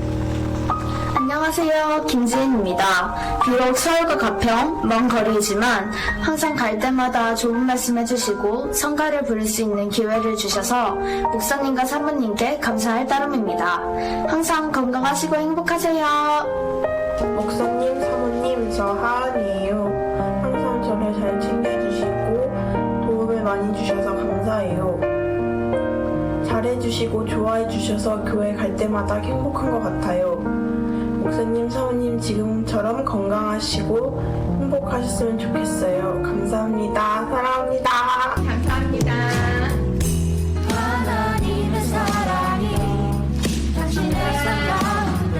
안녕하세요, 김지은입니다. 비록 서울과 가평, 먼 거리이지만 항상 갈 때마다 좋은 말씀 해주시고 성가를 부를 수 있는 기회를 주셔서 목사님과 사모님께 감사할 따름입니다. 항상 건강하시고 행복하세요. 목사님, 사모님, 저 하은이에요. 항상 저를 잘 챙겨주시고 도움을 많이 주셔서 감사해요. 잘해주시고 좋아해주셔서 교회 갈 때마다 행복한 것 같아요. 목사님, 사모님 지금처럼 건강하시고 행복하셨으면 좋겠어요. 감사합니다. 사랑합니다. 감사합니다. 하나님의 사랑이 당신의 삶 가운데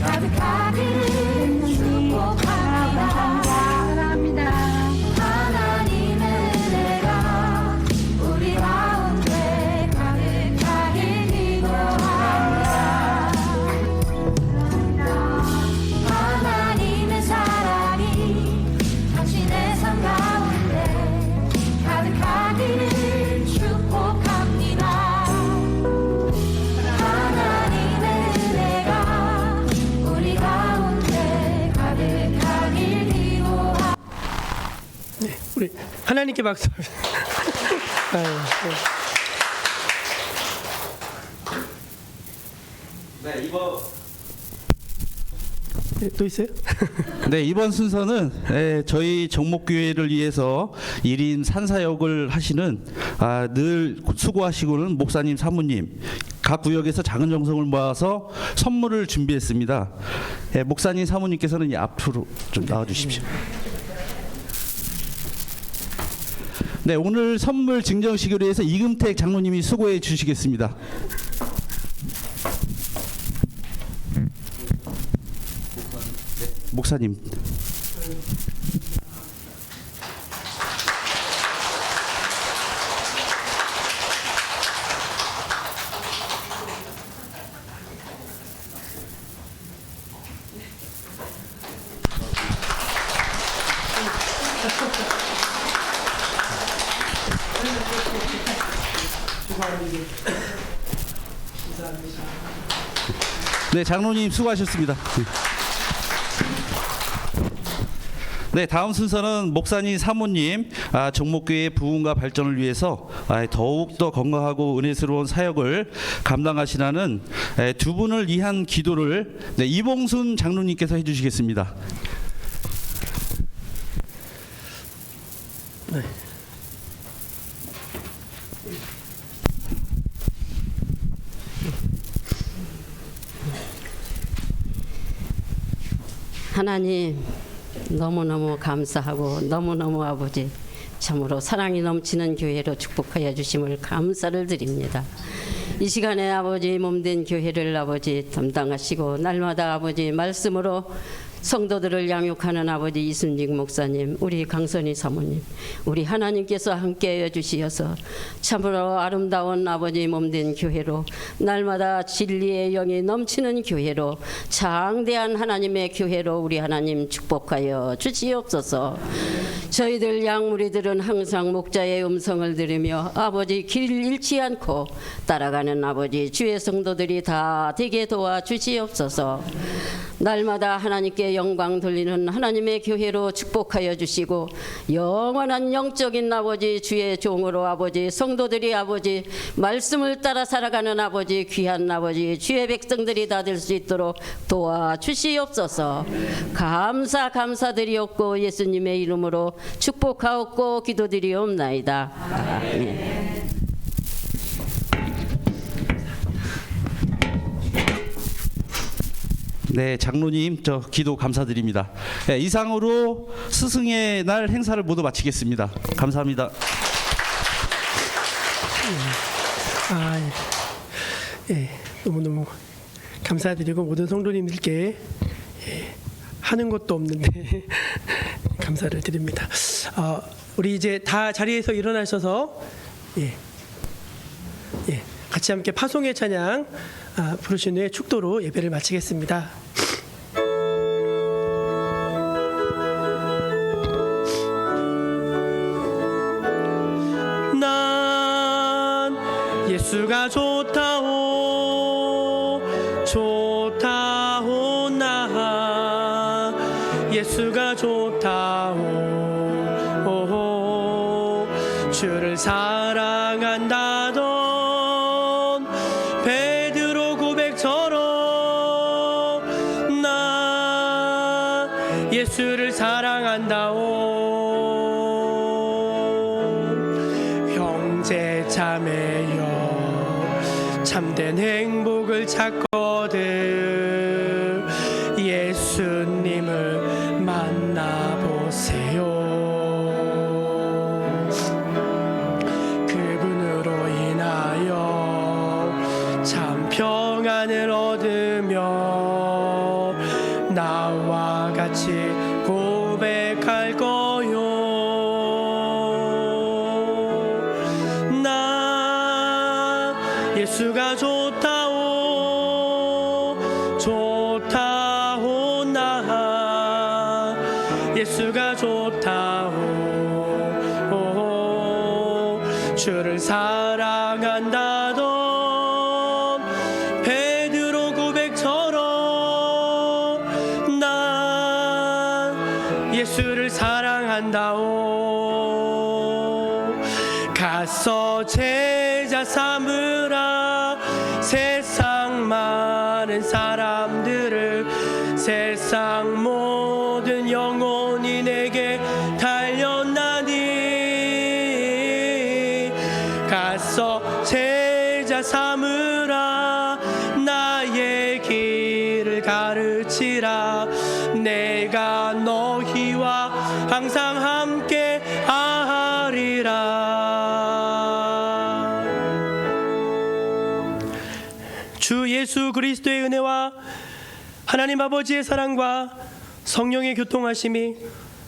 가득하기를 축복합니다. 사랑합니다. 하나님의 은혜가 우리 가운데 가득하길 기도합니다. 하나님의 사랑이 당신의 삶 가운데 가득하기를 축복합니다. 하나님의 은혜가 우리 가운데 가득하길 기도합니다. 네, 우리 하나님께 박수. 아유, 네, 이번 네, 또 있어요? 네, 이번 순서는 저희 정목교회를 위해서 1인 산사역을 하시는 늘 수고하시고는 목사님, 사모님 각 구역에서 작은 정성을 모아서 선물을 준비했습니다. 목사님, 사모님께서는 이 앞으로 좀 나와주십시오. 네, 오늘 선물 증정식을 위해서 이금택 장로님이 수고해 주시겠습니다. 목사님. 네, 장로님 수고하셨습니다. 네, 다음 순서는 목사님, 사모님 정목교회의 부흥과 발전을 위해서 더욱더 건강하고 은혜스러운 사역을 감당하시라는 두 분을 위한 기도를 이봉순 장로님께서 해주시겠습니다. 네. 하나님 너무너무 감사하고 너무너무 아버지 참으로 사랑이 넘치는 교회로 축복하여 주심을 감사를 드립니다. 이 시간에 아버지 몸된 교회를 아버지 담당하시고 날마다 아버지 말씀으로 성도들을 양육하는 아버지 이순직 목사님, 우리 강선희 사모님, 우리 하나님께서 함께하여 주시어서 참으로 아름다운 아버지 몸된 교회로 날마다 진리의 영이 넘치는 교회로 장대한 하나님의 교회로 우리 하나님 축복하여 주시옵소서. 저희들 양무리들은 항상 목자의 음성을 들으며 아버지 길 잃지 않고 따라가는 아버지 주의 성도들이 다 되게 도와주시옵소서. 날마다 하나님께 영광 돌리는 하나님의 교회로 축복하여 주시고 영원한 영적인 아버지 주의 종으로 아버지 성도들이 아버지 말씀을 따라 살아가는 아버지 귀한 아버지 주의 백성들이 다 될 수 있도록 도와주시옵소서. 감사드리옵고 예수님의 이름으로 축복하옵고 기도드리옵나이다. 아멘. 네, 장로님 저 기도 감사드립니다. 네, 이상으로 스승의 날 행사를 모두 마치겠습니다. 감사합니다. 너무너무 감사드리고 모든 성도님들께 하는 것도 없는데 감사를 드립니다. 우리 이제 다 자리에서 일어나셔서 같이 함께 파송의 찬양 부르신 후에 축도로 예배를 마치겠습니다. 난 예수가 좋다오 좋다오 나 예수가 좋다오 오호 주를 사랑한다던 베드로 고백처럼 난 예수를 사랑한다오. 형제 자매여 참된 행복을 찾거든 예수님을 만나보세요. 그분으로 인하여 참 평안을 얻으며 나와 같이 고백할 거요. 나 예수가 좋다오 좋다오 나 예수가 좋다오 주를 사랑한다던 베드로 고백처럼 난 예수를 사랑한다오. 가서 제자 삼으라 세상 많은 사람들을 세상 모든 영혼이 내게 달렸나니 가서 제자 삼으라 나의 길을 가르치라 내가 너희와 항상 함께 하리라. 주 예수 그리스도의 은혜와 하나님 아버지의 사랑과 성령의 교통하심이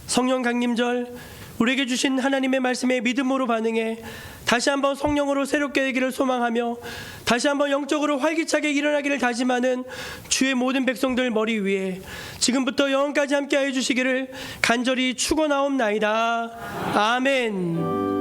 성령 강림절 우리에게 주신 하나님의 말씀에 믿음으로 반응해 다시 한번 성령으로 새롭게 되기를 소망하며 다시 한번 영적으로 활기차게 일어나기를 다짐하는 주의 모든 백성들 머리 위에 지금부터 영원까지 함께하여 주시기를 간절히 축원하옵나이다. 아멘.